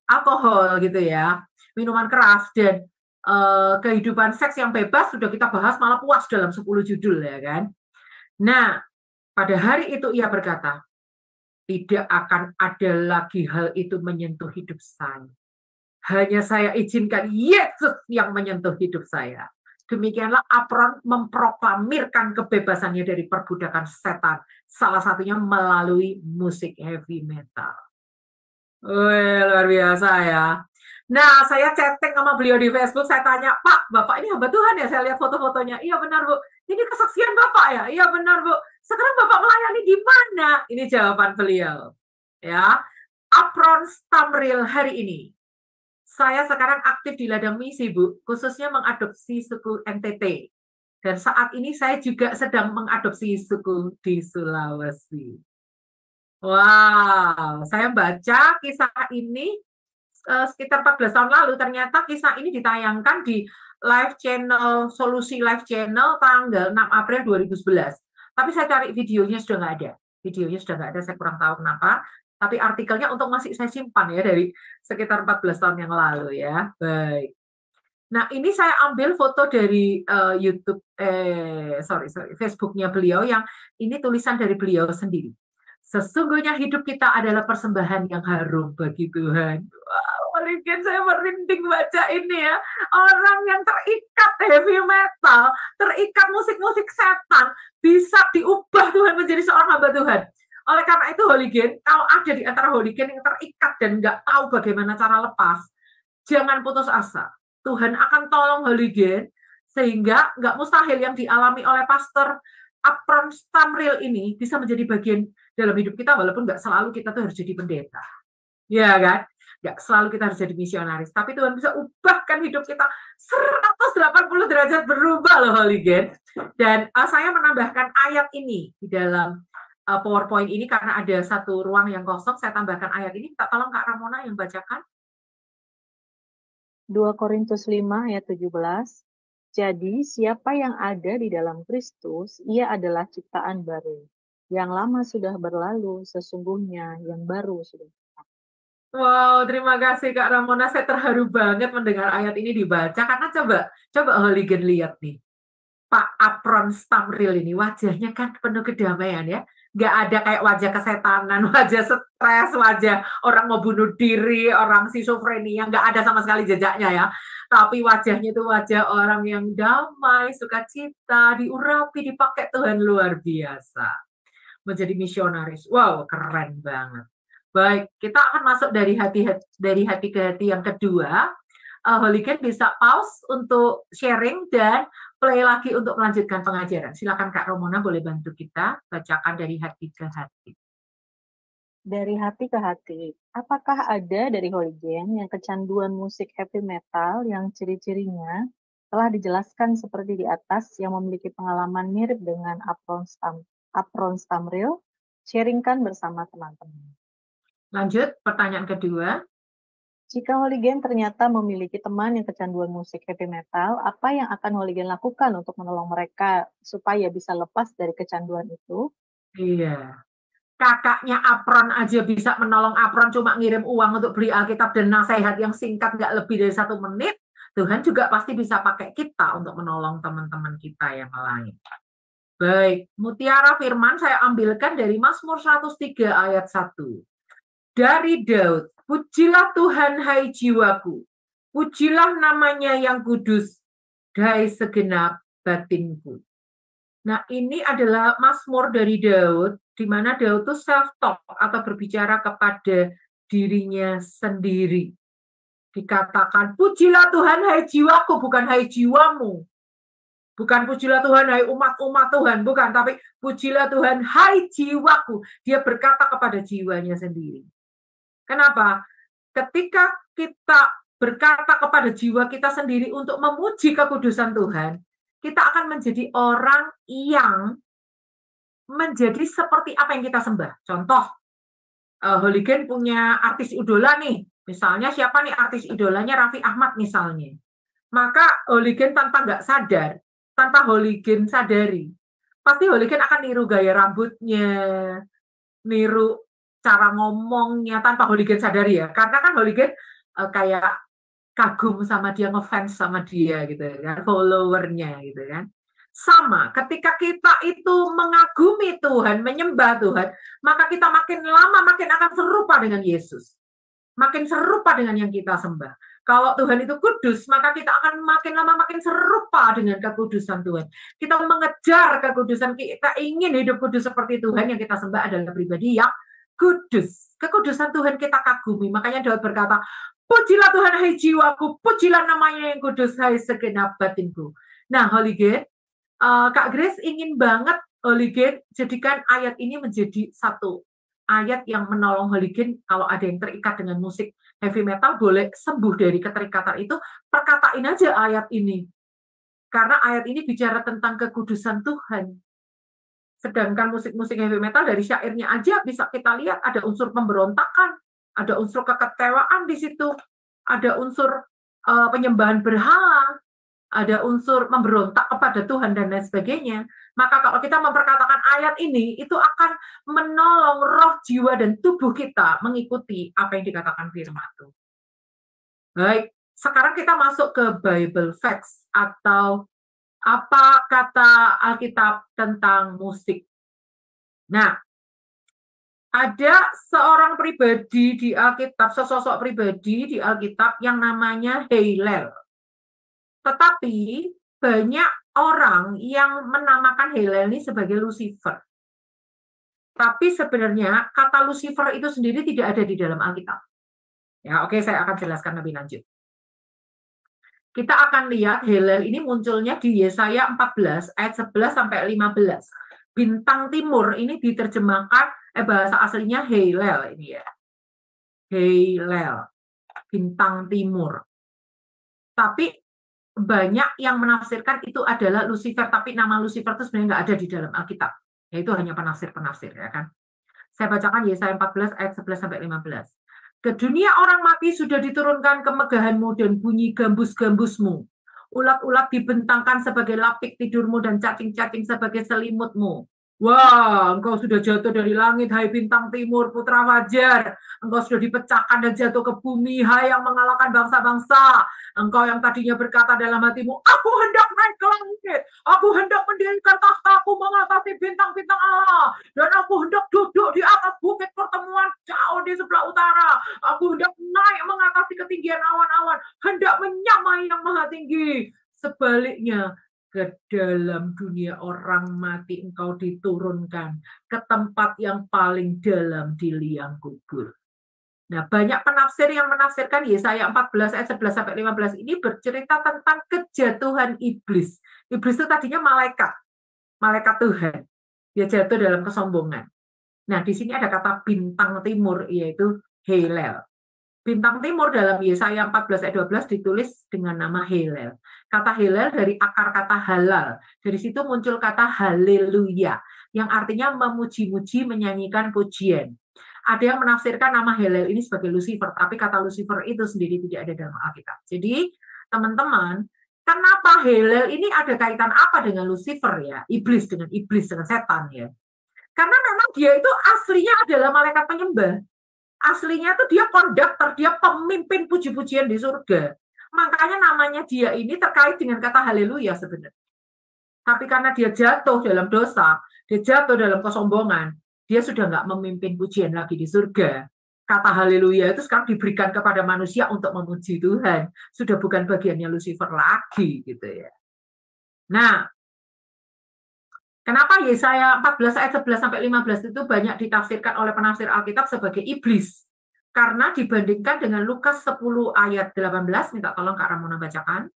alcohol gitu ya, minuman keras, dan kehidupan seks yang bebas sudah kita bahas malah puas dalam 10 judul ya kan. Nah, pada hari itu ia berkata, tidak akan ada lagi hal itu menyentuh hidup saya. Hanya saya izinkan Yesus yang menyentuh hidup saya. Demikianlah Apron memproklamirkan kebebasannya dari perbudakan setan. Salah satunya melalui musik heavy metal. Wih, luar biasa ya. Nah, saya chatting sama beliau di Facebook, saya tanya, Pak, Bapak ini hamba Tuhan ya? Saya lihat foto-fotonya. Iya benar, Bu. Ini kesaksian Bapak ya? Iya benar, Bu. Sekarang Bapak melayani di mana? Ini jawaban beliau. Ya, Apron Stamril hari ini. Saya sekarang aktif di ladang misi, Bu, khususnya mengadopsi suku NTT. Dan saat ini saya juga sedang mengadopsi suku di Sulawesi. Wow, saya baca kisah ini sekitar 14 tahun lalu. Ternyata kisah ini ditayangkan di live channel, Solusi Live Channel tanggal 6 April 2011. Tapi saya cari videonya sudah nggak ada. Videonya sudah nggak ada, saya kurang tahu kenapa. Tapi artikelnya untuk masih saya simpan ya dari sekitar 14 tahun yang lalu ya. Baik. Nah, ini saya ambil foto dari YouTube, Facebooknya beliau, yang ini tulisan dari beliau sendiri. Sesungguhnya hidup kita adalah persembahan yang harum bagi Tuhan. Wow, Hooligan, saya merinding baca ini ya. Orang yang terikat heavy metal, terikat musik-musik setan, bisa diubah Tuhan menjadi seorang hamba Tuhan. Oleh karena itu, Hooligan, kalau ada di antara Hooligan yang terikat dan nggak tahu bagaimana cara lepas, jangan putus asa. Tuhan akan tolong Hooligan, sehingga nggak mustahil yang dialami oleh Pastor Apron Stamril ini bisa menjadi bagian dalam hidup kita, walaupun nggak selalu kita tuh harus jadi pendeta. Ya kan? Nggak selalu kita harus jadi misionaris. Tapi Tuhan bisa ubahkan hidup kita 180 derajat berubah loh, Hooligan. Dan saya menambahkan ayat ini di dalam PowerPoint ini karena ada satu ruang yang kosong. Saya tambahkan ayat ini. Tolong Kak Ramona yang bacakan. 2 Korintus 5 ayat 17. Jadi siapa yang ada di dalam Kristus, ia adalah ciptaan baru. Yang lama sudah berlalu, sesungguhnya yang baru sudah datang. Wow, terima kasih Kak Ramona. Saya terharu banget mendengar ayat ini dibaca, karena coba Hooligan lihat nih. Pak Apron Stamril ini wajahnya kan penuh kedamaian ya. Nggak ada kayak wajah kesetanan, wajah stres, wajah orang mau bunuh diri, orang schizofrenia, nggak ada sama sekali jejaknya ya. Tapi wajahnya itu wajah orang yang damai, sukacita, diurapi, dipakai Tuhan luar biasa. Menjadi misionaris. Wow, keren banget. Baik, kita akan masuk dari hati ke hati yang kedua. Hooligan bisa pause untuk sharing dan play lagi untuk melanjutkan pengajaran. Silakan Kak Romona, boleh bantu kita bacakan dari hati ke hati. Dari hati ke hati, apakah ada dari Hooligan yang kecanduan musik heavy metal yang ciri-cirinya telah dijelaskan seperti di atas, yang memiliki pengalaman mirip dengan Apron Stamril? Sharingkan bersama teman-teman. Lanjut, pertanyaan kedua. Jika Hooligan ternyata memiliki teman yang kecanduan musik heavy metal, apa yang akan Hooligan lakukan untuk menolong mereka supaya bisa lepas dari kecanduan itu? Iya. Kakaknya Apron aja bisa menolong Apron cuma ngirim uang untuk beli Alkitab dan nasihat yang singkat nggak lebih dari 1 menit. Tuhan juga pasti bisa pakai kita untuk menolong teman-teman kita yang lain. Baik, mutiara firman saya ambilkan dari Mazmur 103 ayat 1. Dari Daud, pujilah Tuhan hai jiwaku, pujilah namanya yang kudus, hai segenap batinku. Nah, ini adalah Mazmur dari Daud, di mana Daud itu self-talk atau berbicara kepada dirinya sendiri. Dikatakan, pujilah Tuhan hai jiwaku, bukan hai jiwamu. Bukan pujilah Tuhan, hai umat-umat Tuhan. Bukan, tapi pujilah Tuhan, hai jiwaku. Dia berkata kepada jiwanya sendiri. Kenapa? Ketika kita berkata kepada jiwa kita sendiri untuk memuji kekudusan Tuhan, kita akan menjadi orang yang menjadi seperti apa yang kita sembah. Contoh, Hooligan punya artis idola nih. Misalnya siapa nih artis idolanya? Raffi Ahmad misalnya. Maka Hooligan tanpa Hooligan sadari, pasti Hooligan akan niru gaya rambutnya, niru cara ngomongnya tanpa Hooligan sadari ya. Karena kan Hooligan kayak kagum sama dia, ngefans sama dia gitu kan, followernya gitu kan. Sama, ketika kita itu mengagumi Tuhan, menyembah Tuhan, maka kita makin lama makin akan serupa dengan Yesus. Makin serupa dengan yang kita sembah. Kalau Tuhan itu kudus, maka kita akan makin lama makin serupa dengan kekudusan Tuhan. Kita mengejar kekudusan, kita ingin hidup kudus seperti Tuhan. Yang kita sembah adalah pribadi yang kudus. Kekudusan Tuhan kita kagumi. Makanya Daud berkata, pujilah Tuhan hai jiwaku, pujilah namanya yang kudus hai segenap batinku. Nah, Hooligan, Kak Grace ingin banget Hooligan jadikan ayat ini menjadi satu ayat yang menolong Hooligan. Kalau ada yang terikat dengan musik heavy metal, boleh sembuh dari keterikatan itu, perkatain aja ayat ini. Karena ayat ini bicara tentang kekudusan Tuhan. Sedangkan musik-musik heavy metal dari syairnya aja bisa kita lihat ada unsur pemberontakan, ada unsur kekecewaan di situ, ada unsur penyembahan berhala, ada unsur memberontak kepada Tuhan dan lain sebagainya. Maka kalau kita memperkatakan ayat ini, itu akan menolong roh, jiwa, dan tubuh kita mengikuti apa yang dikatakan firman Tuhan. Baik, sekarang kita masuk ke Bible Facts atau apa kata Alkitab tentang musik. Nah, ada seorang pribadi di Alkitab, sesosok pribadi di Alkitab yang namanya Hillel. Tetapi banyak orang yang menamakan Hillel ini sebagai Lucifer. Tapi sebenarnya kata Lucifer itu sendiri tidak ada di dalam Alkitab. Ya, oke, saya akan jelaskan lebih lanjut. Kita akan lihat Hillel ini munculnya di Yesaya 14 ayat 11 sampai 15. Bintang timur ini diterjemahkan bahasa aslinya Hillel ini ya. Hillel, bintang timur. Tapi banyak yang menafsirkan itu adalah Lucifer, tapi nama Lucifer itu sebenarnya nggak ada di dalam Alkitab. Yaitu hanya penafsir-penafsir, ya kan. Saya bacakan Yesaya 14 ayat 11 sampai 15. Ke dunia orang mati sudah diturunkan kemegahanmu dan bunyi gambus-gambusmu. Ulat-ulat dibentangkan sebagai lapik tidurmu dan cacing-cacing sebagai selimutmu. Wah, engkau sudah jatuh dari langit, hai bintang timur, putra fajar. Engkau sudah dipecahkan dan jatuh ke bumi, hai yang mengalahkan bangsa-bangsa. Engkau yang tadinya berkata dalam hatimu, aku hendak naik ke langit, aku hendak mendirikan tahtaku mengatasi bintang-bintang Allah, dan aku hendak duduk di atas bukit pertemuan jauh di sebelah utara. Aku hendak naik mengatasi ketinggian awan-awan, hendak menyamai yang maha tinggi. Sebaliknya, ke dalam dunia orang mati engkau diturunkan ke tempat yang paling dalam di liang kubur. Nah, banyak penafsir yang menafsirkan Yesaya 14 ayat 11 sampai 15 ini bercerita tentang kejatuhan iblis. Iblis itu tadinya malaikat Tuhan. Dia jatuh dalam kesombongan. Nah, di sini ada kata bintang timur, yaitu Hillel. Bintang timur dalam Yesaya 14 ayat 12 ditulis dengan nama Hillel. Kata Hillel dari akar kata halal. Dari situ muncul kata haleluya, yang artinya memuji-muji, menyanyikan pujian. Ada yang menafsirkan nama Hillel ini sebagai Lucifer, tapi kata Lucifer itu sendiri tidak ada dalam Alkitab. Jadi, teman-teman, kenapa Hillel ini ada kaitan apa dengan Lucifer ya? Iblis dengan setan ya. Karena memang dia itu aslinya adalah malaikat penyembah. Aslinya tuh dia konduktor, dia pemimpin puji-pujian di surga. Makanya namanya dia ini terkait dengan kata haleluya sebenarnya. Tapi karena dia jatuh dalam dosa, dia jatuh dalam kesombongan, dia sudah nggak memimpin pujian lagi di surga. Kata haleluya itu sekarang diberikan kepada manusia untuk memuji Tuhan. Sudah bukan bagiannya Lucifer lagi gitu ya. Nah, kenapa Yesaya 14 ayat 11 sampai 15 itu banyak ditafsirkan oleh penafsir Alkitab sebagai iblis? Karena dibandingkan dengan Lukas 10 ayat 18, minta tolong Kak Ramona bacakan.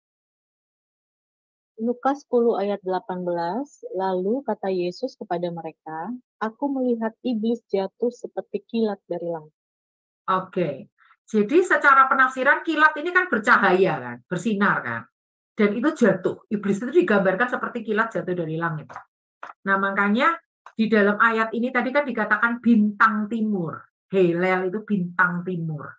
Lukas 10 ayat 18, lalu kata Yesus kepada mereka, aku melihat iblis jatuh seperti kilat dari langit. Oke. Jadi secara penafsiran kilat ini kan bercahaya kan, bersinar kan. Dan itu jatuh. Iblis itu digambarkan seperti kilat jatuh dari langit. Nah, makanya di dalam ayat ini tadi kan dikatakan bintang timur. Helel itu bintang timur.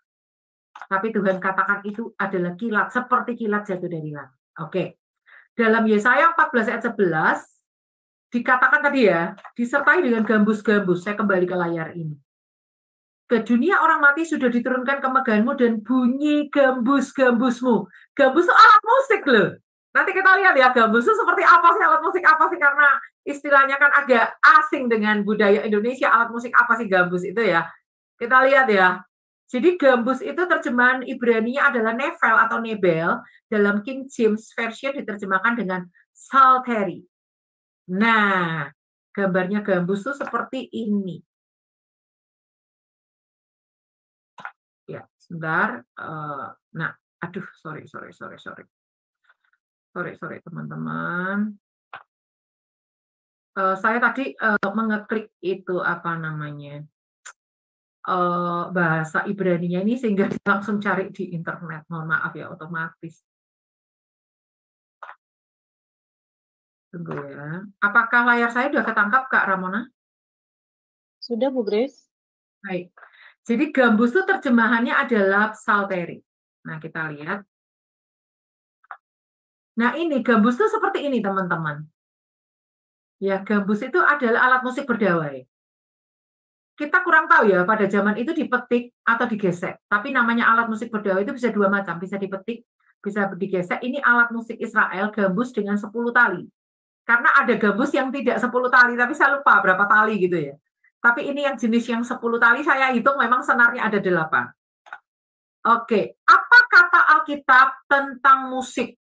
Tapi Tuhan katakan itu adalah kilat, seperti kilat jatuh dari langit. Oke. Dalam Yesaya 14 ayat 11, dikatakan tadi ya, disertai dengan gambus-gambus. Saya kembali ke layar ini. Ke dunia orang mati sudah diturunkan kemegahanmu dan bunyi gambus-gambusmu. Gambus itu alat musik loh. Nanti kita lihat ya, gambus itu seperti apa sih, alat musik apa sih, karena istilahnya kan agak asing dengan budaya Indonesia, alat musik apa sih gambus itu ya. Kita lihat ya. Jadi gambus itu terjemahan Ibrani-nya adalah nevel atau nebel, dalam King James Version diterjemahkan dengan psaltery. Nah, gambarnya gambus itu seperti ini. Ya, sebentar. Nah, aduh, sorry teman-teman. Saya tadi mengeklik itu apa namanya bahasa Ibrani-nya ini sehingga langsung cari di internet. Mohon maaf ya, otomatis. Tunggu ya. Apakah layar saya sudah ketangkap, Kak Ramona? Sudah, Bu Grace? Baik. Jadi gambus itu terjemahannya adalah psaltery. Nah, kita lihat. Nah, ini gambus itu seperti ini, teman-teman. Ya, gambus itu adalah alat musik berdawai. Kita kurang tahu ya, pada zaman itu dipetik atau digesek. Tapi namanya alat musik berdawai itu bisa dua macam. Bisa dipetik, bisa digesek. Ini alat musik Israel, gambus dengan 10 tali. Karena ada gambus yang tidak 10 tali, tapi saya lupa berapa tali gitu ya. Tapi ini yang jenis yang 10 tali, saya hitung memang senarnya ada 8. Oke, apa kata Alkitab tentang musik?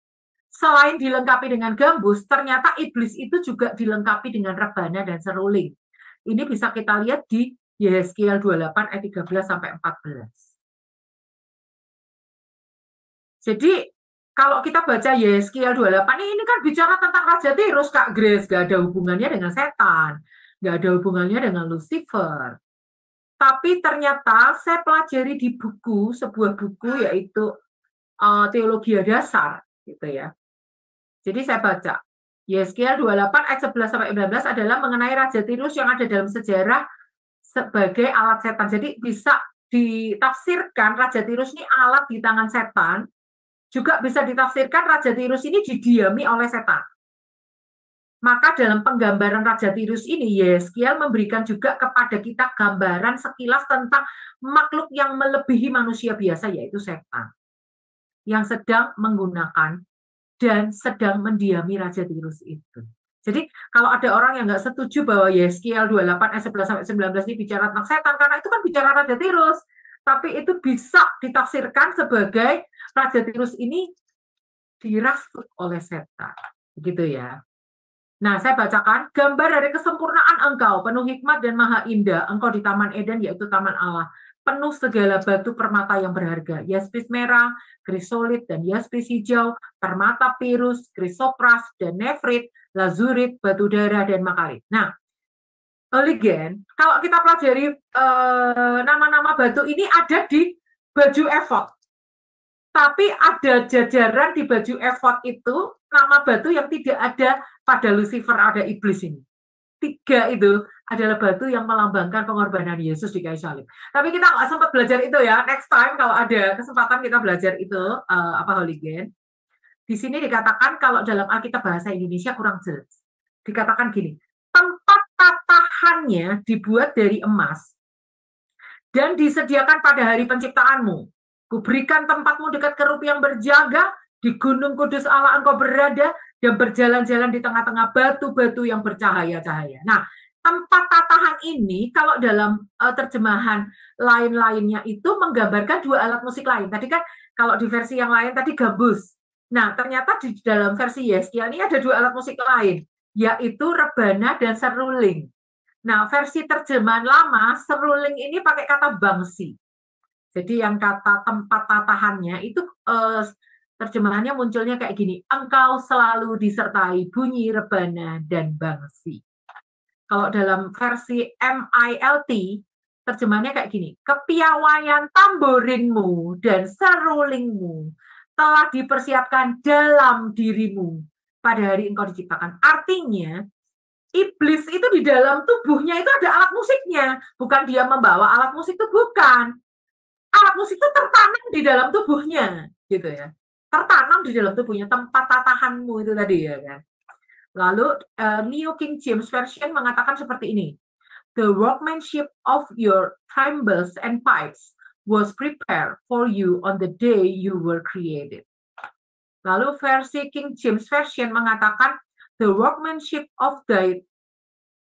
Selain dilengkapi dengan gambus, ternyata iblis itu juga dilengkapi dengan rebana dan seruling. Ini bisa kita lihat di Yehezkiel 28 ayat 13 sampai 14. Jadi kalau kita baca Yehezkiel 28 ini kan bicara tentang Raja Tirus, Kak Grace, gak ada hubungannya dengan setan, gak ada hubungannya dengan Lucifer. Tapi ternyata saya pelajari di buku, sebuah buku yaitu Teologia Dasar, gitu ya. Jadi saya baca, Yehezkiel 28 ayat 11 sampai 19 adalah mengenai Raja Tirus yang ada dalam sejarah sebagai alat setan. Jadi bisa ditafsirkan Raja Tirus ini alat di tangan setan, juga bisa ditafsirkan Raja Tirus ini didiami oleh setan. Maka dalam penggambaran Raja Tirus ini, Yehezkiel memberikan juga kepada kita gambaran sekilas tentang makhluk yang melebihi manusia biasa, yaitu setan, yang sedang menggunakan dan sedang mendiami Raja Tirus itu. Jadi kalau ada orang yang nggak setuju bahwa Yehezkiel 28 ayat 11 sampai 19 ini bicara tentang setan, karena itu kan bicara Raja Tirus, tapi itu bisa ditafsirkan sebagai Raja Tirus ini dirasuk oleh setan, begitu ya. Nah, saya bacakan, gambar dari kesempurnaan engkau, penuh hikmat dan maha indah, engkau di Taman Eden, yaitu Taman Allah, penuh segala batu permata yang berharga, yaspis merah, krisolit, dan yaspis hijau, permata pirus, krisopras, dan nefrit, lazurit, batu darah, dan makalit. Nah, again, kalau kita pelajari nama-nama batu ini ada di baju efod. Tapi ada jajaran di baju efod itu, nama batu yang tidak ada pada Lucifer, ada iblis ini. 3 itu adalah batu yang melambangkan pengorbanan Yesus di kayu salib. Tapi kita nggak sempat belajar itu ya. Next time kalau ada kesempatan kita belajar itu, Holigen. Di sini dikatakan kalau dalam Alkitab bahasa Indonesia kurang jelas. Dikatakan gini, tempat tatahannya dibuat dari emas dan disediakan pada hari penciptaanmu. Kuberikan tempatmu dekat kerub yang berjaga, di gunung kudus Allah engkau berada, dan berjalan-jalan di tengah-tengah batu-batu yang bercahaya-cahaya. Nah, tempat tatahan ini, kalau dalam terjemahan lain-lainnya itu menggambarkan 2 alat musik lain. Tadi kan, kalau di versi yang lain tadi gambus. Nah, ternyata di dalam versi Yehezkiel ini ada 2 alat musik lain, yaitu rebana dan seruling. Nah, versi terjemahan lama, seruling ini pakai kata bangsi. Jadi yang kata tempat tatahannya itu terjemahannya munculnya kayak gini, engkau selalu disertai bunyi rebana dan bangsi. Kalau dalam versi MILT, terjemahannya kayak gini, kepiawaian tamborinmu dan serulingmu telah dipersiapkan dalam dirimu pada hari engkau diciptakan. Artinya, iblis itu di dalam tubuhnya itu ada alat musiknya. Bukan dia membawa alat musik itu, bukan. Alat musik itu tertanam di dalam tubuhnya, gitu ya. Tertanam di dalam tubuhnya, tempat tatahanmu itu tadi ya kan. Lalu New King James Version mengatakan seperti ini. The workmanship of your timbrels and pipes was prepared for you on the day you were created. Lalu versi King James Version mengatakan the workmanship of thy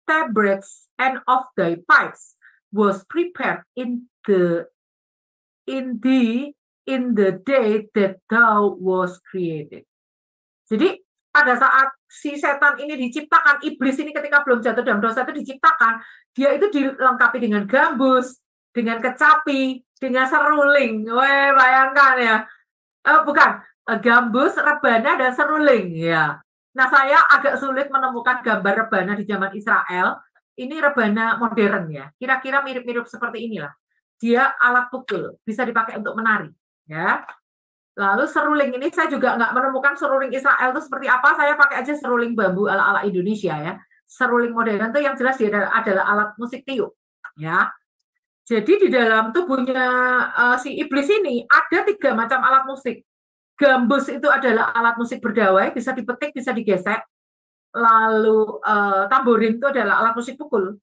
tabrets and of thy pipes was prepared in the day that thou was created. Jadi pada saat si setan ini diciptakan, iblis ini ketika belum jatuh dalam dosa itu diciptakan, dia itu dilengkapi dengan gambus, dengan kecapi, dengan seruling. Weh, bayangkan ya. Bukan, gambus, rebana, dan seruling ya. Nah, saya agak sulit menemukan gambar rebana di zaman Israel. Ini rebana modern ya. Kira-kira mirip-mirip seperti inilah. Dia alat pukul, bisa dipakai untuk menari ya. Lalu seruling ini saya juga nggak menemukan seruling Israel itu seperti apa. Saya pakai aja seruling bambu ala-ala Indonesia ya. Seruling modern itu yang jelas dia adalah alat musik tiup ya. Jadi di dalam tubuhnya si iblis ini ada 3 macam alat musik. Gambus itu adalah alat musik berdawai, bisa dipetik, bisa digesek. Lalu tamborin itu adalah alat musik pukul.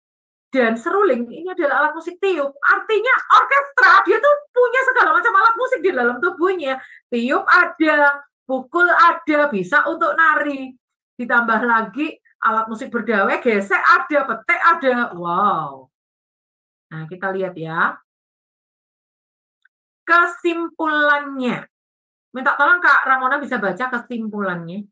Dan seruling ini adalah alat musik tiup. Artinya orkestra dia tuh punya segala macam alat musik di dalam tubuhnya. Tiup ada, pukul ada, bisa untuk nari. Ditambah lagi alat musik berdawai, gesek ada, petik ada. Wow. Nah, kita lihat ya. Kesimpulannya. Minta tolong Kak Ramona bisa baca kesimpulannya.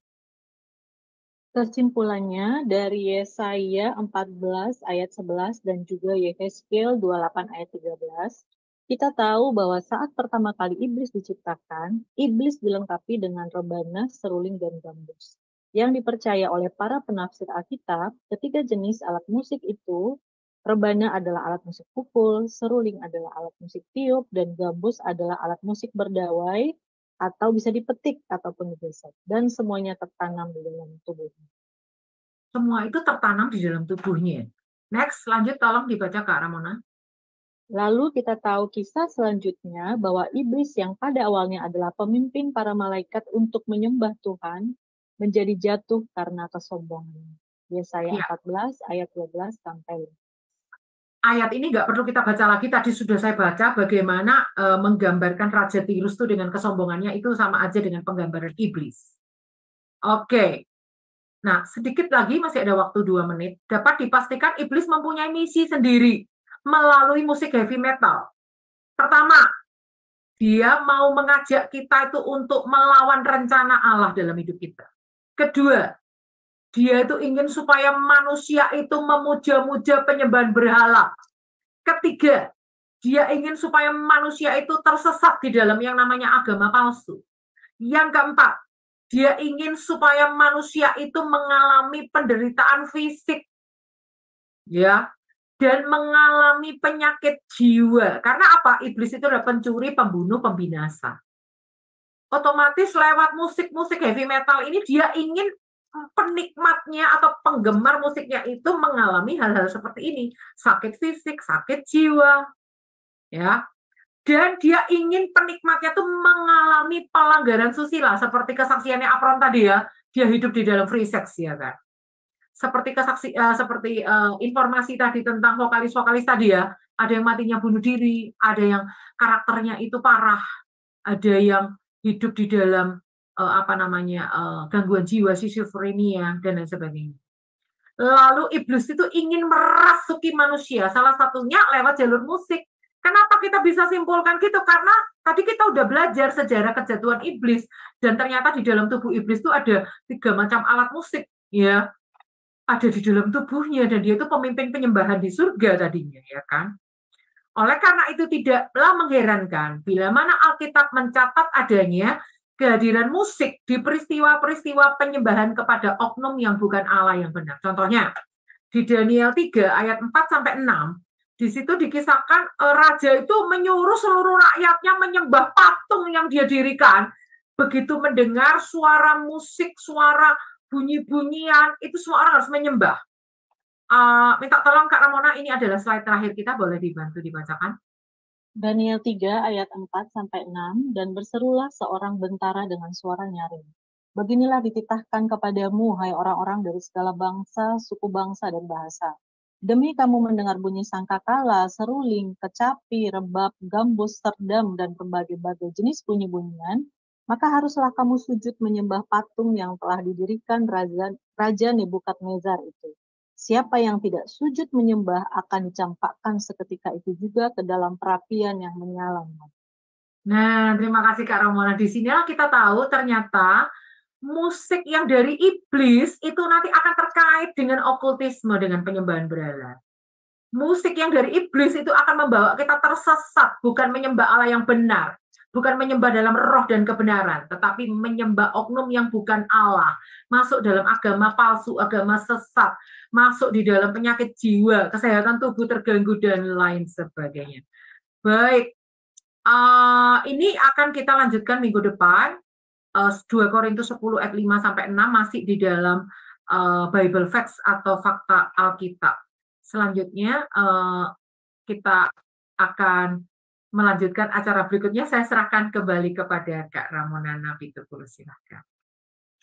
Kesimpulannya dari Yesaya 14 ayat 11 dan juga Yehezkiel 28 ayat 13, kita tahu bahwa saat pertama kali iblis diciptakan, iblis dilengkapi dengan rebana, seruling, dan gambus. Yang dipercaya oleh para penafsir Alkitab, ketiga jenis alat musik itu, rebana adalah alat musik pukul, seruling adalah alat musik tiup, dan gambus adalah alat musik berdawai, atau bisa dipetik ataupun digesek, dan semuanya tertanam di dalam tubuhnya. Semua itu tertanam di dalam tubuhnya. Next, lanjut tolong dibaca Kak Ramona. Lalu kita tahu kisah selanjutnya bahwa iblis yang pada awalnya adalah pemimpin para malaikat untuk menyembah Tuhan, menjadi jatuh karena kesombongan. Yesaya 14 ayat 12 sampai 15. Ayat ini nggak perlu kita baca lagi, tadi sudah saya baca bagaimana menggambarkan Raja Tirus itu dengan kesombongannya itu sama aja dengan penggambaran iblis. Oke, nah sedikit lagi masih ada waktu 2 menit, dapat dipastikan iblis mempunyai misi sendiri melalui musik heavy metal. Pertama, dia mau mengajak kita itu untuk melawan rencana Allah dalam hidup kita. Kedua, dia itu ingin supaya manusia itu memuja-muja penyembahan berhala. Ketiga, dia ingin supaya manusia itu tersesat di dalam yang namanya agama palsu. Yang keempat, dia ingin supaya manusia itu mengalami penderitaan fisik. Ya, dan mengalami penyakit jiwa. Karena apa? Iblis itu adalah pencuri, pembunuh, pembinasa. Otomatis lewat musik-musik heavy metal ini dia ingin penikmatnya atau penggemar musiknya itu mengalami hal-hal seperti ini, sakit fisik, sakit jiwa, ya. Dan dia ingin penikmatnya itu mengalami pelanggaran susila seperti kesaksiannya Apron tadi ya, dia hidup di dalam free sex ya kan. Seperti informasi tadi tentang vokalis-vokalis tadi ya, ada yang matinya bunuh diri, ada yang karakternya itu parah, ada yang hidup di dalam gangguan jiwa, schizophrenia dan lain sebagainya. Lalu iblis itu ingin merasuki manusia, salah satunya lewat jalur musik. Kenapa kita bisa simpulkan gitu? Karena tadi kita udah belajar sejarah kejatuhan iblis dan ternyata di dalam tubuh iblis itu ada 3 macam alat musik, ya, ada di dalam tubuhnya dan dia itu pemimpin penyembahan di surga tadinya, ya kan? Oleh karena itu tidaklah mengherankan bila mana Alkitab mencatat adanya kehadiran musik di peristiwa-peristiwa penyembahan kepada oknum yang bukan Allah yang benar. Contohnya, di Daniel 3 ayat 4-6, di situ dikisahkan raja itu menyuruh seluruh rakyatnya menyembah patung yang dia dirikan. Begitu mendengar suara musik, suara bunyi-bunyian, itu semua orang harus menyembah. Minta tolong Kak Ramona, ini adalah slide terakhir kita, boleh dibantu dibacakan. Daniel 3 ayat 4-6, dan berserulah seorang bentara dengan suara nyaring. Beginilah dititahkan kepadamu, hai orang-orang dari segala bangsa, suku bangsa, dan bahasa. Demi kamu mendengar bunyi sangkakala, seruling, kecapi, rebab, gambus, serdam, dan berbagai-bagai jenis bunyi-bunyian, maka haruslah kamu sujud menyembah patung yang telah didirikan Raja Nebukadnezar itu. Siapa yang tidak sujud menyembah akan dicampakkan seketika itu juga ke dalam perapian yang menyala. Nah, terima kasih Kak Ramona. Di sinilah kita tahu ternyata musik yang dari iblis itu nanti akan terkait dengan okultisme, dengan penyembahan berhala. Musik yang dari iblis itu akan membawa kita tersesat, bukan menyembah Allah yang benar, bukan menyembah dalam roh dan kebenaran, tetapi menyembah oknum yang bukan Allah, masuk dalam agama palsu, agama sesat, masuk di dalam penyakit jiwa, kesehatan tubuh terganggu, dan lain sebagainya. Baik, ini akan kita lanjutkan minggu depan. 2 Korintus 10 ayat 5-6 masih di dalam Bible Facts atau fakta Alkitab. Selanjutnya kita akan melanjutkan acara berikutnya. Saya serahkan kembali kepada Kak Ramona Napitupulus. Silahkan.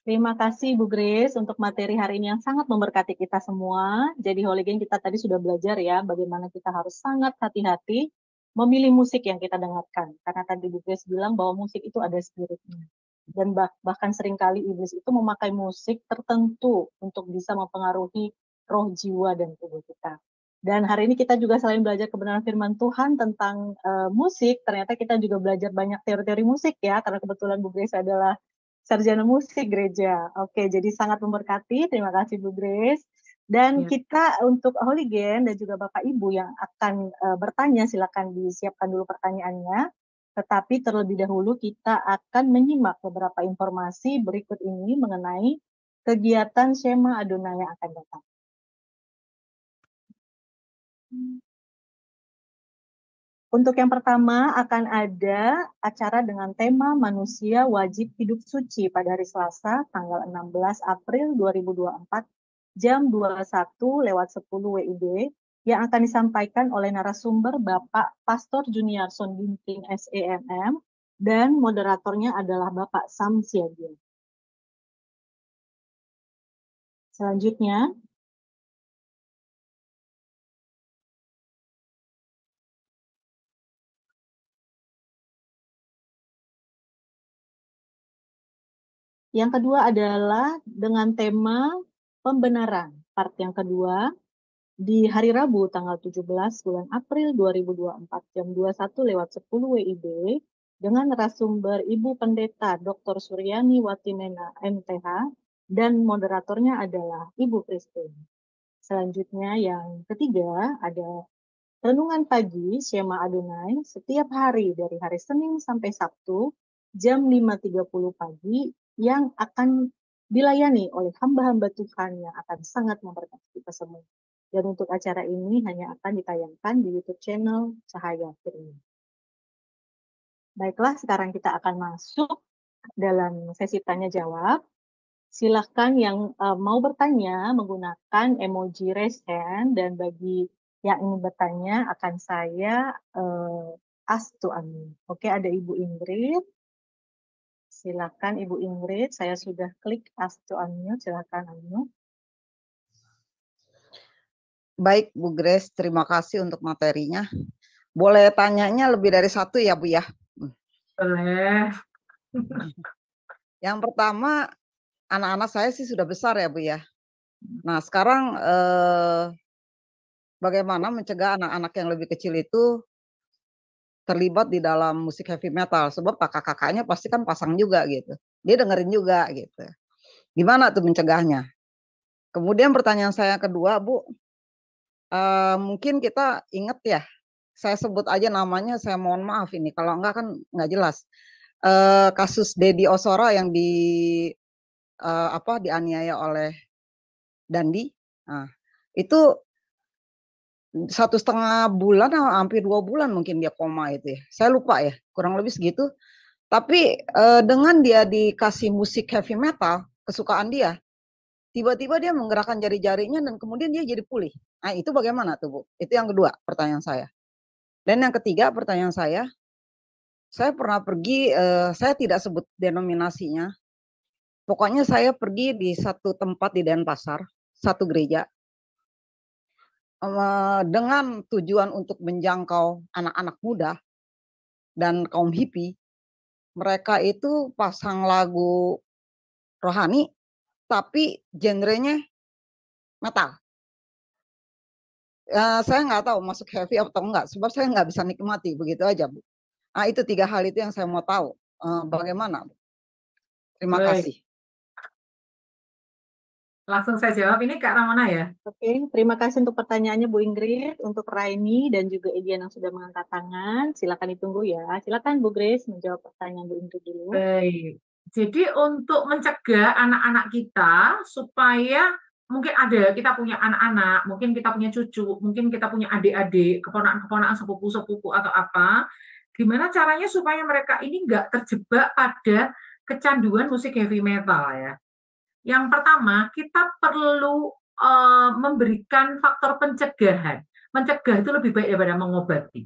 Terima kasih Bu Grace untuk materi hari ini yang sangat memberkati kita semua. Jadi Holy Gang kita tadi sudah belajar ya bagaimana kita harus sangat hati-hati memilih musik yang kita dengarkan. Karena tadi Bu Grace bilang bahwa musik itu ada spiritnya. Dan bahkan seringkali iblis itu memakai musik tertentu untuk bisa mempengaruhi roh, jiwa, dan tubuh kita. Dan hari ini kita juga selain belajar kebenaran firman Tuhan tentang musik, ternyata kita juga belajar banyak teori-teori musik ya, karena kebetulan Bu Grace adalah sarjana musik gereja. Oke, jadi sangat memberkati. Terima kasih Bu Grace. Dan kita untuk Holy Gang dan juga Bapak Ibu yang akan bertanya, silakan disiapkan dulu pertanyaannya. Tetapi terlebih dahulu kita akan menyimak beberapa informasi berikut ini mengenai kegiatan Shema Adonai yang akan datang. Untuk yang pertama akan ada acara dengan tema manusia wajib hidup suci pada hari Selasa tanggal 16 April 2024 jam 21:10 WIB yang akan disampaikan oleh narasumber Bapak Pastor Juniarson Ginting SEMM dan moderatornya adalah Bapak Sam Siagin. Selanjutnya, yang kedua adalah dengan tema pembenaran. Part yang kedua, di hari Rabu tanggal 17 bulan April 2024 jam 21:10 WIB dengan narasumber Ibu Pendeta Dr. Suryani Watimena MTH dan moderatornya adalah Ibu Christine. Selanjutnya yang ketiga ada renungan pagi Shema Adonai setiap hari dari hari Senin sampai Sabtu jam 5:30 pagi yang akan dilayani oleh hamba-hamba Tuhan yang akan sangat memberkati kita semua. Dan untuk acara ini hanya akan ditayangkan di YouTube channel Cahaya Firman. Baiklah, sekarang kita akan masuk dalam sesi tanya jawab. Silahkan yang mau bertanya menggunakan emoji raise hand, dan bagi yang ingin bertanya akan saya ask to unmute. Oke, ada Ibu Ingrid. Silahkan Ibu Ingrid, saya sudah klik ask to unmute, silahkan unmute. Baik, Bu Grace, terima kasih untuk materinya. Boleh tanyanya lebih dari satu ya, Bu ya? Boleh. Yang pertama, anak-anak saya sih sudah besar ya, Bu ya. Nah, sekarang bagaimana mencegah anak-anak yang lebih kecil itu terlibat di dalam musik heavy metal? Sebab kakak-kakaknya pasti kan pasang juga gitu. Dia dengerin juga gitu. Gimana tuh mencegahnya? Kemudian pertanyaan saya kedua, Bu, mungkin kita ingat ya, saya sebut aja namanya, saya mohon maaf ini, kalau enggak kan nggak jelas. kasus Deddy Ozora yang dianiaya oleh Dandi. Nah, itu 1,5 bulan, hampir 2 bulan mungkin dia koma itu ya. Saya lupa ya, kurang lebih segitu. Tapi dengan dia dikasih musik heavy metal, kesukaan dia, tiba-tiba dia menggerakkan jari-jarinya dan kemudian dia jadi pulih. Nah, itu bagaimana tuh, Bu? Itu yang kedua pertanyaan saya. Dan yang ketiga pertanyaan saya pernah pergi, saya tidak sebut denominasinya. Pokoknya saya pergi di satu tempat di Denpasar, satu gereja, dengan tujuan untuk menjangkau anak-anak muda dan kaum hippie. Mereka itu pasang lagu rohani, tapi genrenya metal. Saya nggak tahu masuk heavy atau enggak, sebab saya nggak bisa nikmati, begitu aja, Bu. Nah, itu 3 hal itu yang saya mau tahu. Bagaimana, Bu? Terima Baik. kasih. Langsung saya jawab, ini Kak Ramona ya. Oke, terima kasih untuk pertanyaannya Bu Ingrid, untuk Raini dan juga Edian yang sudah mengangkat tangan. Silakan ditunggu ya. Silakan Bu Grace menjawab pertanyaan Bu Ingrid dulu. Baik. Jadi untuk mencegah anak-anak kita supaya mungkin kita punya anak-anak, mungkin kita punya cucu, mungkin kita punya adik-adik, keponakan-keponakan, sepupu-sepupu atau apa, gimana caranya supaya mereka ini nggak terjebak pada kecanduan musik heavy metal ya. Yang pertama, kita perlu memberikan faktor pencegahan. Mencegah itu lebih baik daripada mengobati.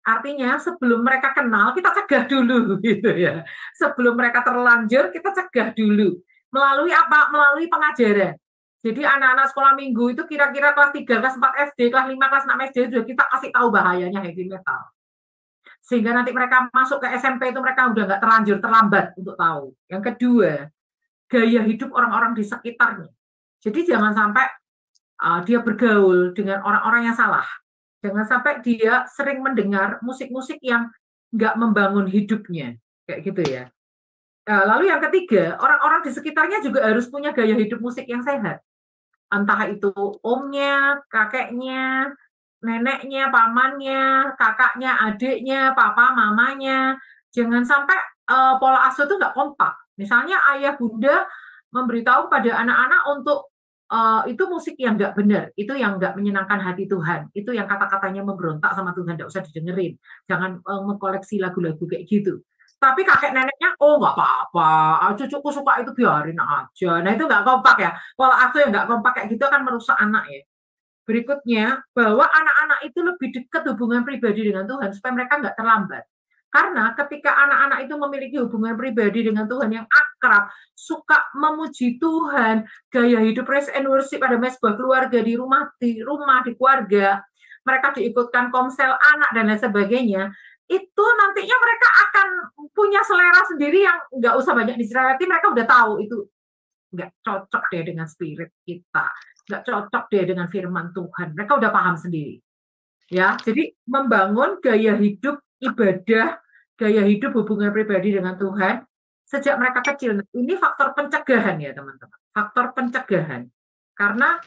Artinya sebelum mereka kenal, kita cegah dulu gitu ya. Sebelum mereka terlanjur, kita cegah dulu. Melalui apa? Melalui pengajaran. Jadi anak-anak sekolah minggu itu kira-kira kelas 3, kelas 4 SD, kelas 5, kelas 6 SD itu kita kasih tahu bahayanya heavy metal. Sehingga nanti mereka masuk ke SMP itu mereka udah nggak terlanjur, terlambat untuk tahu. Yang kedua, gaya hidup orang-orang di sekitarnya. Jadi jangan sampai dia bergaul dengan orang-orang yang salah. Jangan sampai dia sering mendengar musik-musik yang nggak membangun hidupnya. Kayak gitu ya. Lalu yang ketiga, orang-orang di sekitarnya juga harus punya gaya hidup musik yang sehat. Entah itu omnya, kakeknya, neneknya, pamannya, kakaknya, adiknya, papa, mamanya. Jangan sampai pola asuh itu nggak kompak. Misalnya ayah bunda memberitahu kepada anak-anak untuk itu musik yang nggak benar, itu yang nggak menyenangkan hati Tuhan, itu yang kata-katanya memberontak sama Tuhan, nggak usah didengerin, jangan mengkoleksi lagu-lagu kayak gitu. Tapi kakek neneknya, oh nggak apa-apa, cucuku suka itu biarin aja. Nah itu nggak kompak ya, pola asuh yang nggak kompak kayak gitu akan merusak anak ya. Berikutnya, bahwa anak-anak itu lebih dekat hubungan pribadi dengan Tuhan supaya mereka nggak terlambat. Karena ketika anak-anak itu memiliki hubungan pribadi dengan Tuhan yang akrab, suka memuji Tuhan, gaya hidup praise and worship pada mesbah keluarga di rumah, di keluarga, mereka diikutkan komsel anak dan lain sebagainya, itu nantinya mereka akan punya selera sendiri yang nggak usah banyak dicereweti, mereka udah tahu itu nggak cocok deh dengan spirit kita, nggak cocok deh dengan firman Tuhan, mereka udah paham sendiri. Ya, jadi membangun gaya hidup ibadah, gaya hidup hubungan pribadi dengan Tuhan sejak mereka kecil. Ini faktor pencegahan ya teman-teman, faktor pencegahan. Karena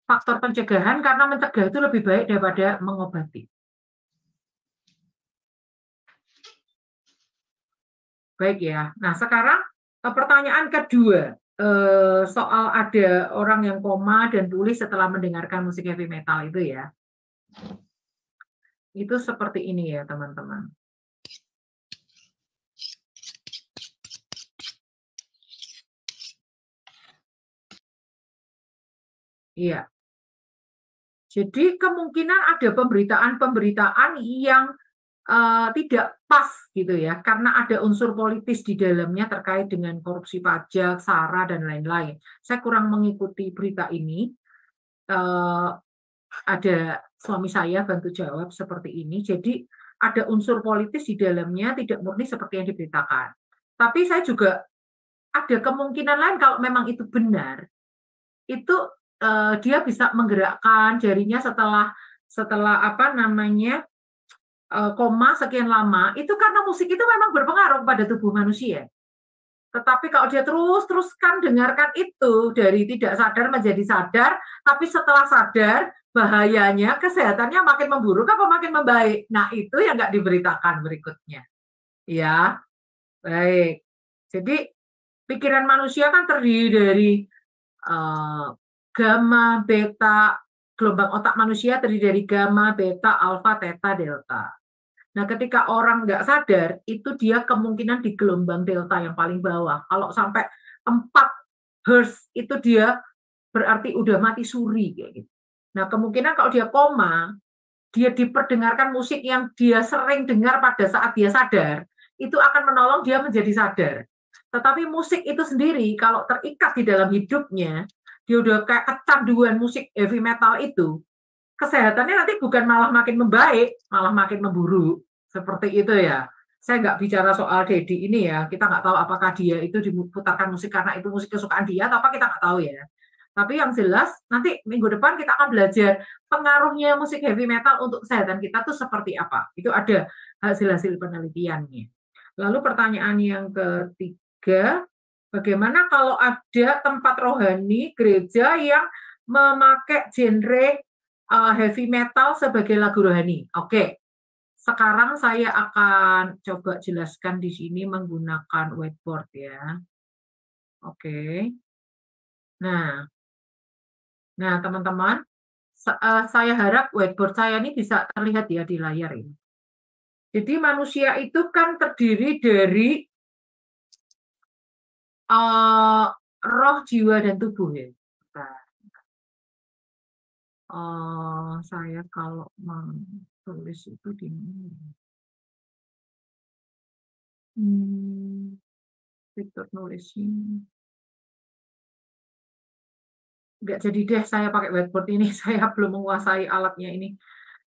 faktor pencegahan karena mencegah itu lebih baik daripada mengobati. Baik ya. Nah sekarang pertanyaan kedua. Soal ada orang yang koma dan pulih setelah mendengarkan musik heavy metal itu ya. Itu seperti ini ya teman-teman. Iya. Jadi kemungkinan ada pemberitaan-pemberitaan yang tidak pas gitu ya, karena ada unsur politis di dalamnya terkait dengan korupsi pajak, SARA dan lain-lain. Saya kurang mengikuti berita ini. Ada suami saya bantu jawab seperti ini. Jadi ada unsur politis di dalamnya, tidak murni seperti yang diberitakan. Tapi saya juga ada kemungkinan lain kalau memang itu benar, itu dia bisa menggerakkan jarinya setelah koma sekian lama, itu karena musik itu memang berpengaruh pada tubuh manusia. Tetapi kalau dia terus-teruskan dengarkan itu dari tidak sadar menjadi sadar, tapi setelah sadar bahayanya kesehatannya makin memburuk apa makin membaik. Nah, itu yang nggak diberitakan berikutnya. Ya, baik. Jadi pikiran manusia kan terdiri dari gamma, beta, gelombang otak manusia terdiri dari gamma, beta, alfa, theta, delta. Nah, ketika orang nggak sadar, itu dia kemungkinan di gelombang delta yang paling bawah. Kalau sampai 4 Hz, itu dia berarti udah mati suri. Kayak gitu. Nah, kemungkinan kalau dia koma, dia diperdengarkan musik yang dia sering dengar pada saat dia sadar, itu akan menolong dia menjadi sadar. Tetapi musik itu sendiri, kalau terikat di dalam hidupnya, dia udah kayak kecanduan musik heavy metal itu, kesehatannya nanti bukan malah makin membaik, malah makin memburuk. Seperti itu ya. Saya nggak bicara soal Dedi ini ya, kita nggak tahu apakah dia itu diputarkan musik karena itu musik kesukaan dia, atau apa kita nggak tahu ya. Tapi yang jelas, nanti minggu depan kita akan belajar pengaruhnya musik heavy metal untuk kesehatan kita tuh seperti apa. Itu ada hasil-hasil penelitiannya. Lalu pertanyaan yang ketiga, bagaimana kalau ada tempat rohani gereja yang memakai genre heavy metal sebagai lagu rohani? Oke, sekarang saya akan coba jelaskan di sini menggunakan whiteboard ya. Oke. Nah, teman-teman, saya harap whiteboard saya ini bisa terlihat ya di layar ini. Jadi manusia itu kan terdiri dari roh, jiwa, dan tubuh ya. Saya kalau menulis itu di mana? Fitur nulis ini. Nggak jadi deh saya pakai whiteboard ini, saya belum menguasai alatnya ini.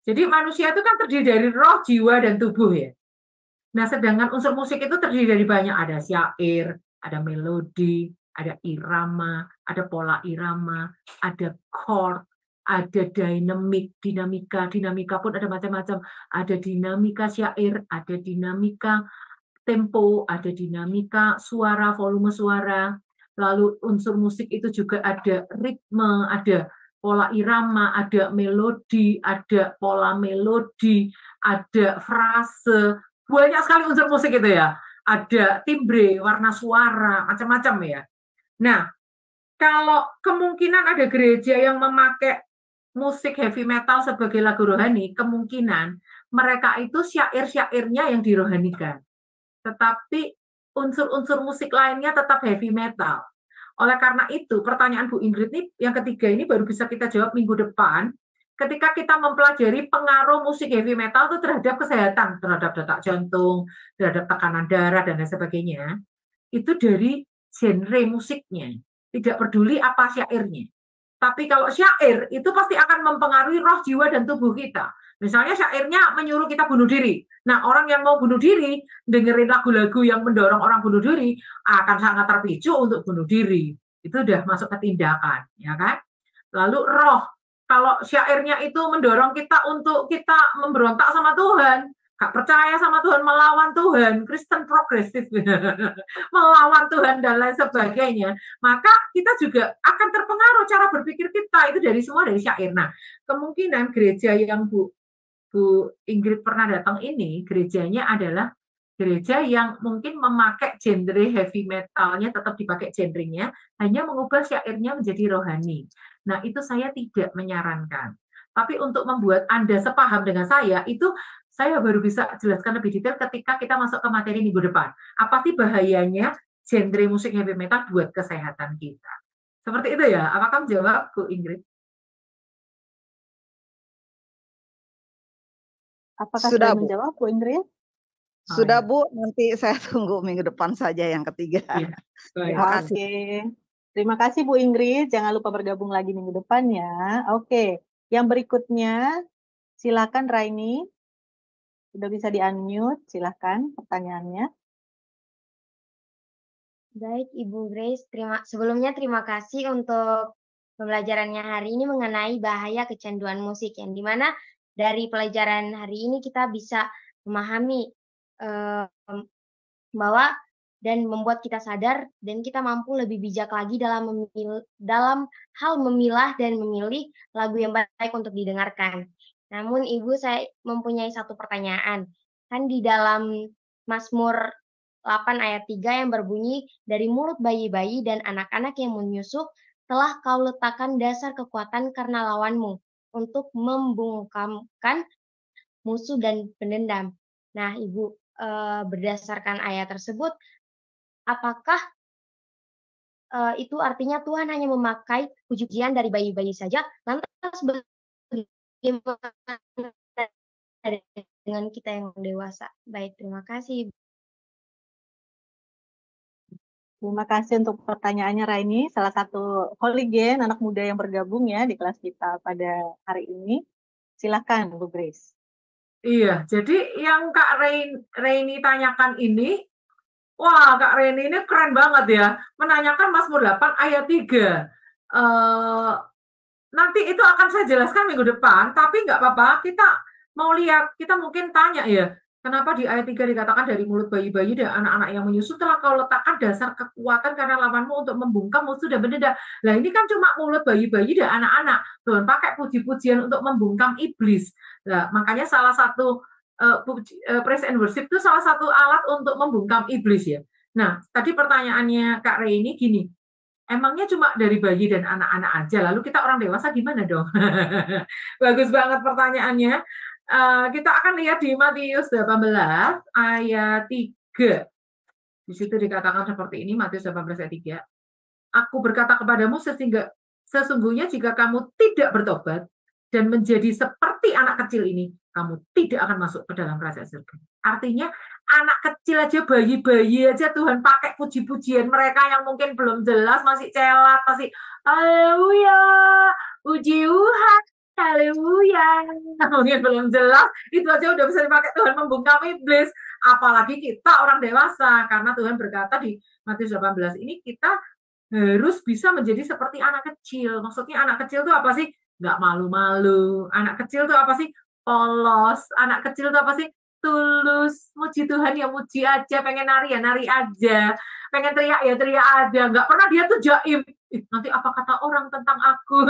Jadi manusia itu kan terdiri dari roh, jiwa, dan tubuh ya. Nah, sedangkan unsur musik itu terdiri dari banyak, ada syair, ada melodi, ada irama, ada pola irama, ada chord, ada dinamika pun ada macam-macam. Ada dinamika syair, ada dinamika tempo, ada dinamika suara, volume suara. Lalu unsur musik itu juga ada ritme, ada pola irama, ada melodi, ada pola melodi, ada frase. Banyak sekali unsur musik itu ya. Ada timbre, warna suara, macam-macam ya. Nah, kalau kemungkinan ada gereja yang memakai musik heavy metal sebagai lagu rohani, kemungkinan mereka itu syair-syairnya yang dirohanikan. Tetapi unsur-unsur musik lainnya tetap heavy metal. Oleh karena itu, pertanyaan Bu Ingrid ini yang ketiga ini baru bisa kita jawab minggu depan ketika kita mempelajari pengaruh musik heavy metal itu terhadap kesehatan, terhadap detak jantung, terhadap tekanan darah, dan lain sebagainya. Itu dari genre musiknya. Tidak peduli apa syairnya. Tapi kalau syair itu pasti akan mempengaruhi roh, jiwa, dan tubuh kita. Misalnya syairnya menyuruh kita bunuh diri. Nah, orang yang mau bunuh diri, dengerin lagu-lagu yang mendorong orang bunuh diri, akan sangat terpicu untuk bunuh diri. Itu udah masuk ke tindakan, ya kan? Lalu roh, kalau syairnya itu mendorong kita untuk kita memberontak sama Tuhan, gak percaya sama Tuhan, melawan Tuhan, Kristen progresif, melawan Tuhan dan lain sebagainya, maka kita juga akan terpengaruh cara berpikir kita, itu dari semua dari syair. Nah, kemungkinan gereja yang Bu Ingrid pernah datang ini, gerejanya adalah gereja yang mungkin memakai genre heavy metalnya, tetap dipakai genrenya, hanya mengubah syairnya menjadi rohani. Nah, itu saya tidak menyarankan. Tapi untuk membuat Anda sepaham dengan saya, itu saya baru bisa jelaskan lebih detail ketika kita masuk ke materi minggu depan. Apa sih bahayanya genre musik heavy metal buat kesehatan kita? Seperti itu ya. Apakah menjawab, Bu Ingrid? Apakah Sudah, sudah Bu. menjawab, Bu Ingrid? Sudah, Bu. Nanti saya tunggu minggu depan saja yang ketiga. Ya, Terima kasih. Oke. Terima kasih Bu Ingrid. Jangan lupa bergabung lagi minggu depan ya. Oke. Yang berikutnya, silakan Raini. Sudah bisa di-unmute. Silakan pertanyaannya. Baik, Ibu Grace. Sebelumnya terima kasih untuk pembelajarannya hari ini mengenai bahaya kecanduan musik, yang dimana dari pelajaran hari ini kita bisa memahami bahwa dan membuat kita sadar dan kita mampu lebih bijak lagi dalam hal memilah dan memilih lagu yang baik untuk didengarkan. Namun Ibu, saya mempunyai satu pertanyaan. Kan di dalam Mazmur 8 ayat 3 yang berbunyi, dari mulut bayi-bayi dan anak-anak yang menyusu, telah kau letakkan dasar kekuatan karena lawanmu, untuk membungkamkan musuh dan pendendam. Nah, Ibu, berdasarkan ayat tersebut, apakah itu artinya Tuhan hanya memakai puji-pujian dari bayi-bayi saja? Lantas bagaimana dengan kita yang dewasa? Baik, terima kasih. Terima kasih untuk pertanyaannya Raini, salah satu holigen anak muda yang bergabung ya di kelas kita pada hari ini. Silakan Bu Grace. Iya, jadi yang Kak Raini tanyakan ini, wah Kak Raini ini keren banget ya, menanyakan Mazmur 8 ayat 3. Nanti itu akan saya jelaskan minggu depan, tapi nggak apa-apa, kita mau lihat, kita mungkin tanya ya, kenapa di ayat 3 dikatakan dari mulut bayi-bayi dan anak-anak yang menyusu telah kau letakkan dasar kekuatan karena lawanmu untuk membungkam musuh dan bendera. Nah ini kan cuma mulut bayi-bayi dan anak-anak. Tuhan pakai puji-pujian untuk membungkam iblis. Nah, makanya salah satu praise and worship itu salah satu alat untuk membungkam iblis ya. Nah, tadi pertanyaannya Kak Raini gini, emangnya cuma dari bayi dan anak-anak aja, lalu kita orang dewasa gimana dong? Bagus banget pertanyaannya. Kita akan lihat di Matius 18 ayat 3. Di situ dikatakan seperti ini, Matius 18 ayat 3. Aku berkata kepadamu sesungguhnya jika kamu tidak bertobat dan menjadi seperti anak kecil ini, kamu tidak akan masuk ke dalam kerajaan surga. Artinya anak kecil aja, bayi-bayi aja Tuhan pakai puji-pujian mereka yang mungkin belum jelas, masih celat, masih haleluya, puji Tuhan, haleluya, mungkin belum jelas, itu aja udah bisa dipakai Tuhan membungkam iblis. Apalagi kita orang dewasa, karena Tuhan berkata di Matius 18 ini kita harus bisa menjadi seperti anak kecil. Maksudnya anak kecil itu apa sih? Nggak malu-malu. Anak kecil itu apa sih? Polos. Anak kecil itu apa sih? Tulus. Muji Tuhan ya muji aja. Pengen nari ya nari aja. Pengen teriak ya teriak aja. Nggak pernah dia tuh jaim. Nanti apa kata orang tentang aku?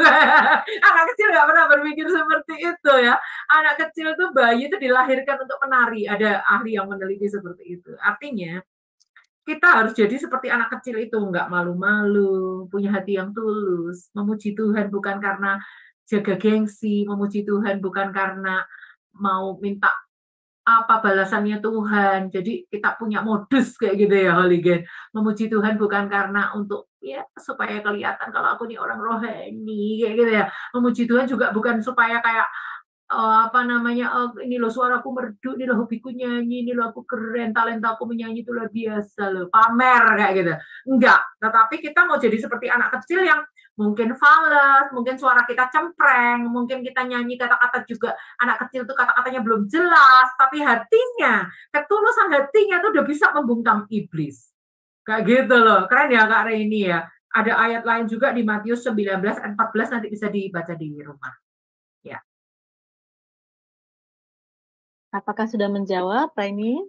Anak kecil nggak pernah berpikir seperti itu ya. Anak kecil tuh bayi itu dilahirkan untuk menari. Ada ahli yang meneliti seperti itu. Artinya kita harus jadi seperti anak kecil itu, nggak malu-malu, punya hati yang tulus, memuji Tuhan bukan karena jaga gengsi, memuji Tuhan bukan karena mau minta apa balasannya Tuhan. Jadi kita punya modus kayak gitu ya, holigen. Memuji Tuhan bukan karena untuk ya supaya kelihatan kalau aku nih orang rohani kayak gitu ya. Memuji Tuhan juga bukan supaya kayak ini loh suaraku merdu, ini loh hobiku nyanyi, ini loh aku keren, talenta aku menyanyi itu luar biasa loh, pamer kayak gitu. Enggak, tetapi kita mau jadi seperti anak kecil yang mungkin fales, mungkin suara kita cempreng, mungkin kita nyanyi kata-kata juga anak kecil tuh kata-katanya belum jelas, tapi hatinya, ketulusan hatinya tuh udah bisa membungkam iblis. Kayak gitu loh, keren ya Kak Raini ya. Ada ayat lain juga di Matius 19 ayat 14 nanti bisa dibaca di rumah. Ya. Apakah sudah menjawab, Raini?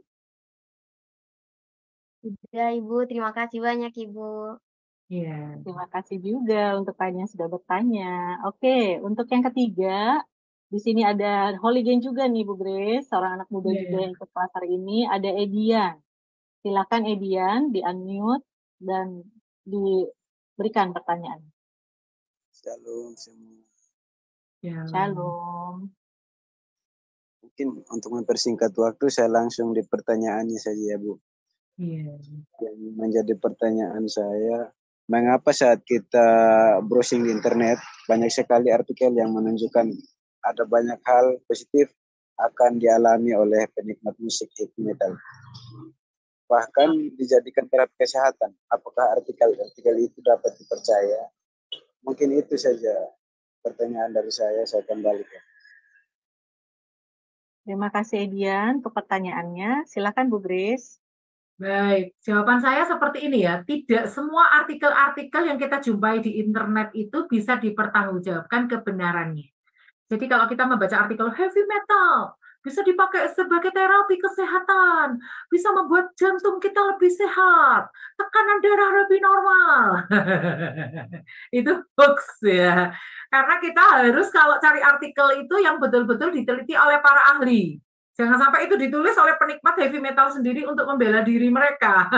Sudah, Ibu. Terima kasih banyak, Ibu. Yeah. Terima kasih juga untuk kalian yang sudah bertanya. Oke, untuk yang ketiga, di sini ada holigen juga nih Bu Grace, seorang anak muda juga yang ikut kelas hari ini, ada Edian. Silakan Edian, di-unmute dan diberikan pertanyaan. Shalom semua. Shalom. Mungkin untuk mempersingkat waktu, saya langsung di pertanyaannya saja ya Bu. Yang menjadi pertanyaan saya, mengapa saat kita browsing di internet, banyak sekali artikel yang menunjukkan ada banyak hal positif akan dialami oleh penikmat musik heavy metal. Bahkan dijadikan terapi kesehatan. Apakah artikel itu dapat dipercaya? Mungkin itu saja pertanyaan dari saya kembalikan. Terima kasih Edian untuk pertanyaannya. Silakan Bu Grace. Baik, jawaban saya seperti ini ya. Tidak semua artikel-artikel yang kita jumpai di internet itu bisa dipertanggungjawabkan kebenarannya. Jadi kalau kita membaca artikel heavy metal, bisa dipakai sebagai terapi kesehatan, bisa membuat jantung kita lebih sehat, tekanan darah lebih normal. Itu hoax ya. Karena kita harus kalau cari artikel itu yang betul-betul diteliti oleh para ahli. Jangan sampai itu ditulis oleh penikmat heavy metal sendiri untuk membela diri mereka.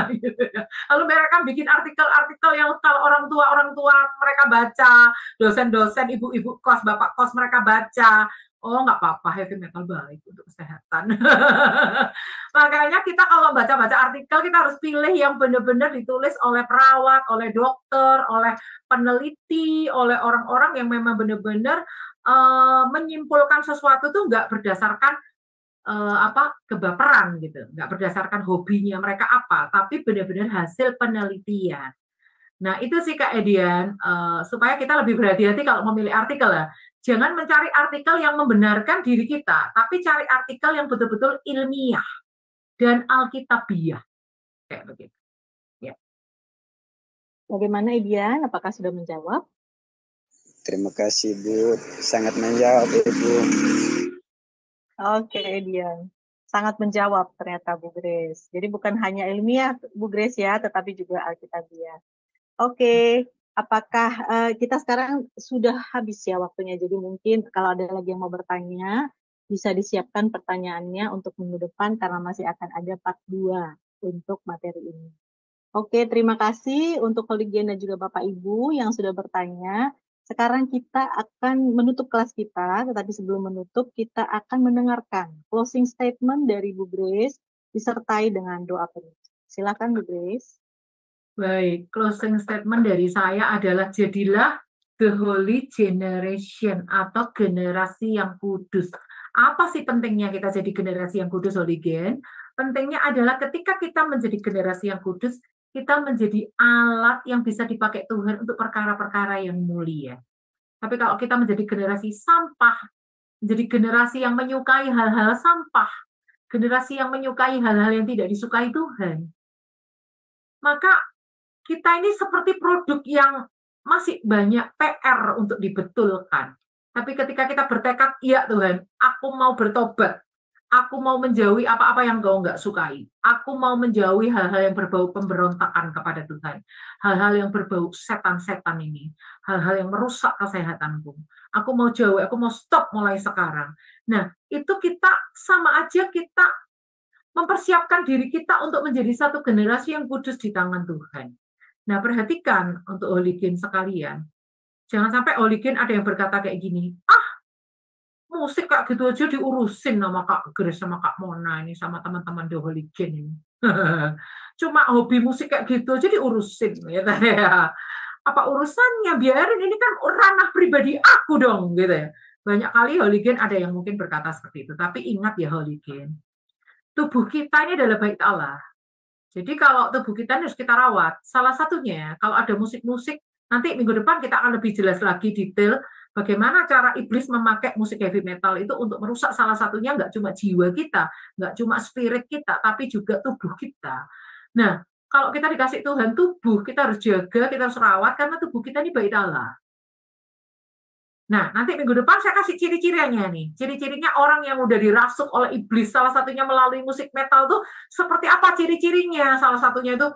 Lalu mereka bikin artikel-artikel yang kalau orang tua mereka baca, dosen-dosen, ibu-ibu kos, bapak kos mereka baca. Oh, nggak apa-apa, heavy metal baik untuk kesehatan. Makanya kita kalau baca-baca artikel, kita harus pilih yang benar-benar ditulis oleh perawat, oleh dokter, oleh peneliti, oleh orang-orang yang memang benar-benar menyimpulkan sesuatu tuh nggak berdasarkan kebaperan gitu, nggak berdasarkan hobinya mereka apa, tapi benar-benar hasil penelitian. Nah itu sih Kak Edian, supaya kita lebih berhati-hati kalau memilih artikel ya. Jangan mencari artikel yang membenarkan diri kita, tapi cari artikel yang betul-betul ilmiah dan alkitabiah, kayak begitu. Ya. Bagaimana Edian? Apakah sudah menjawab? Terima kasih Bu, sangat menjawab Ibu. Oke, Edian. Sangat menjawab ternyata Bu Grace. Jadi bukan hanya ilmiah Bu Grace ya, tetapi juga alkitabiah. Oke, apakah kita sekarang sudah habis ya waktunya? Jadi mungkin kalau ada lagi yang mau bertanya, bisa disiapkan pertanyaannya untuk minggu depan karena masih akan ada part 2 untuk materi ini. Oke, terima kasih untuk Holigen dan juga Bapak Ibu yang sudah bertanya. Sekarang kita akan menutup kelas kita, tetapi sebelum menutup kita akan mendengarkan closing statement dari Bu Grace disertai dengan doa penutup. Silakan Bu Grace. Baik, closing statement dari saya adalah jadilah the holy generation atau generasi yang kudus. Apa sih pentingnya kita jadi generasi yang kudus, Holigen? Pentingnya adalah ketika kita menjadi generasi yang kudus, kita menjadi alat yang bisa dipakai Tuhan untuk perkara-perkara yang mulia. Tapi kalau kita menjadi generasi sampah, menjadi generasi yang menyukai hal-hal sampah, generasi yang menyukai hal-hal yang tidak disukai Tuhan, maka kita ini seperti produk yang masih banyak PR untuk dibetulkan. Tapi ketika kita bertekad, ya Tuhan, aku mau bertobat, aku mau menjauhi apa-apa yang Kau nggak sukai. Aku mau menjauhi hal-hal yang berbau pemberontakan kepada Tuhan. Hal-hal yang berbau setan-setan ini. Hal-hal yang merusak kesehatanku. Aku mau jauhi, aku mau stop mulai sekarang. Nah, itu kita sama aja kita mempersiapkan diri kita untuk menjadi satu generasi yang kudus di tangan Tuhan. Nah, perhatikan untuk Holigen sekalian. Jangan sampai Holigen ada yang berkata kayak gini, musik kayak gitu aja diurusin sama Kak Grace sama Kak Mona ini sama teman-teman The Holigen ini. Cuma hobi musik kayak gitu aja diurusin gitu ya. Apa urusannya? Biarin, ini kan ranah pribadi aku dong gitu ya. Banyak kali Holigen ada yang mungkin berkata seperti itu, tapi ingat ya Holigen, tubuh kita ini adalah bait Allah. Jadi kalau tubuh kita harus kita rawat. Salah satunya kalau ada musik-musik, nanti minggu depan kita akan lebih jelas lagi detail bagaimana cara iblis memakai musik heavy metal itu untuk merusak salah satunya nggak cuma jiwa kita, nggak cuma spirit kita, tapi juga tubuh kita. Nah, kalau kita dikasih Tuhan tubuh, kita harus jaga, kita harus rawat, karena tubuh kita ini bait Allah. Nah, nanti minggu depan saya kasih ciri-cirinya nih. Ciri-cirinya orang yang udah dirasuk oleh iblis, salah satunya melalui musik metal tuh seperti apa ciri-cirinya? Salah satunya itu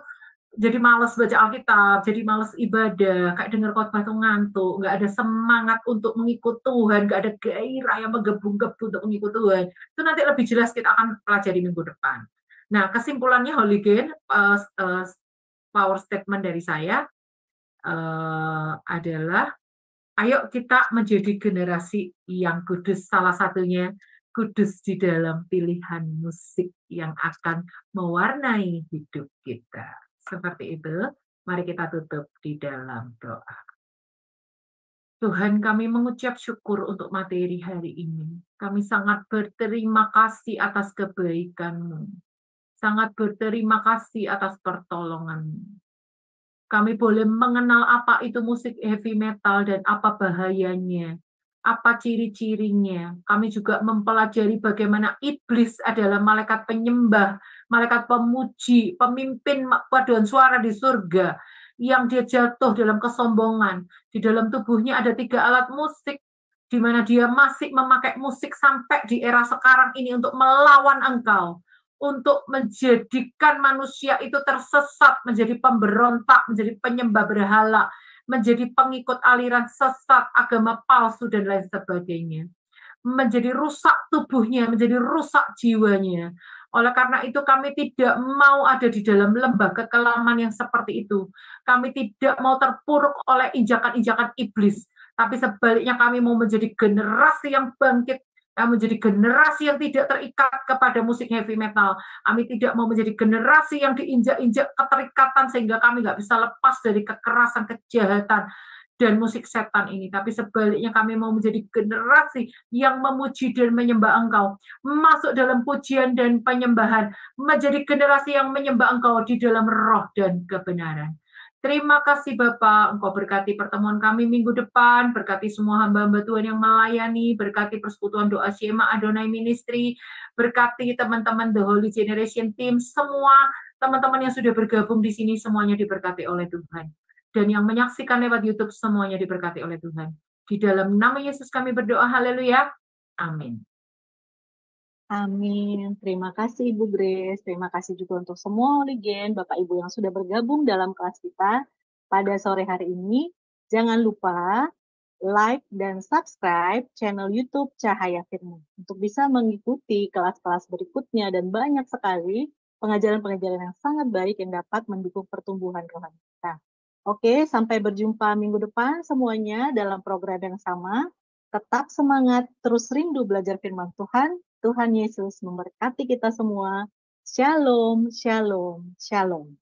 jadi males baca Alkitab, jadi males ibadah, kayak dengar khotbah tuh ngantuk, nggak ada semangat untuk mengikut Tuhan, nggak ada gairah yang menggebu-gebu untuk mengikut Tuhan. Itu nanti lebih jelas kita akan pelajari minggu depan. Nah, kesimpulannya Holigen, power statement dari saya adalah ayo kita menjadi generasi yang kudus, salah satunya kudus di dalam pilihan musik yang akan mewarnai hidup kita. Seperti itu, mari kita tutup di dalam doa. Tuhan, kami mengucap syukur untuk materi hari ini. Kami sangat berterima kasih atas kebaikan-Mu. Sangat berterima kasih atas pertolongan-Mu. Kami boleh mengenal apa itu musik heavy metal dan apa bahayanya, apa ciri-cirinya. Kami juga mempelajari bagaimana iblis adalah malaikat penyembah, malaikat pemuji, pemimpin paduan suara di surga, yang dia jatuh dalam kesombongan. Di dalam tubuhnya ada 3 alat musik, di mana dia masih memakai musik sampai di era sekarang ini untuk melawan engkau, untuk menjadikan manusia itu tersesat, menjadi pemberontak, menjadi penyembah berhala, menjadi pengikut aliran sesat, agama palsu, dan lain sebagainya. Menjadi rusak tubuhnya, menjadi rusak jiwanya. Oleh karena itu kami tidak mau ada di dalam lembah kekelaman yang seperti itu. Kami tidak mau terpuruk oleh injakan-injakan iblis. Tapi sebaliknya kami mau menjadi generasi yang bangkit, yang menjadi generasi yang tidak terikat kepada musik heavy metal. Kami tidak mau menjadi generasi yang diinjak-injak keterikatan sehingga kami nggak bisa lepas dari kekerasan, kejahatan, dan musik setan ini. Tapi sebaliknya kami mau menjadi generasi yang memuji dan menyembah Engkau, masuk dalam pujian dan penyembahan, menjadi generasi yang menyembah Engkau di dalam roh dan kebenaran. Terima kasih Bapak, Engkau berkati pertemuan kami minggu depan, berkati semua hamba-hamba Tuhan yang melayani, berkati persekutuan doa Shema Adonai Ministry, berkati teman-teman The Holy Generation Team, semua teman-teman yang sudah bergabung di sini, semuanya diberkati oleh Tuhan. Dan yang menyaksikan lewat YouTube, semuanya diberkati oleh Tuhan. Di dalam nama Yesus kami berdoa, haleluya, amin. Amin. Terima kasih Ibu Grace. Terima kasih juga untuk semua Holygen, Bapak Ibu yang sudah bergabung dalam kelas kita pada sore hari ini. Jangan lupa like dan subscribe channel YouTube Cahaya Firman untuk bisa mengikuti kelas-kelas berikutnya dan banyak sekali pengajaran-pengajaran yang sangat baik yang dapat mendukung pertumbuhan rohani kita. Oke, sampai berjumpa minggu depan semuanya dalam program yang sama. Tetap semangat, terus rindu belajar firman Tuhan. Tuhan Yesus memberkati kita semua. Shalom, shalom, shalom.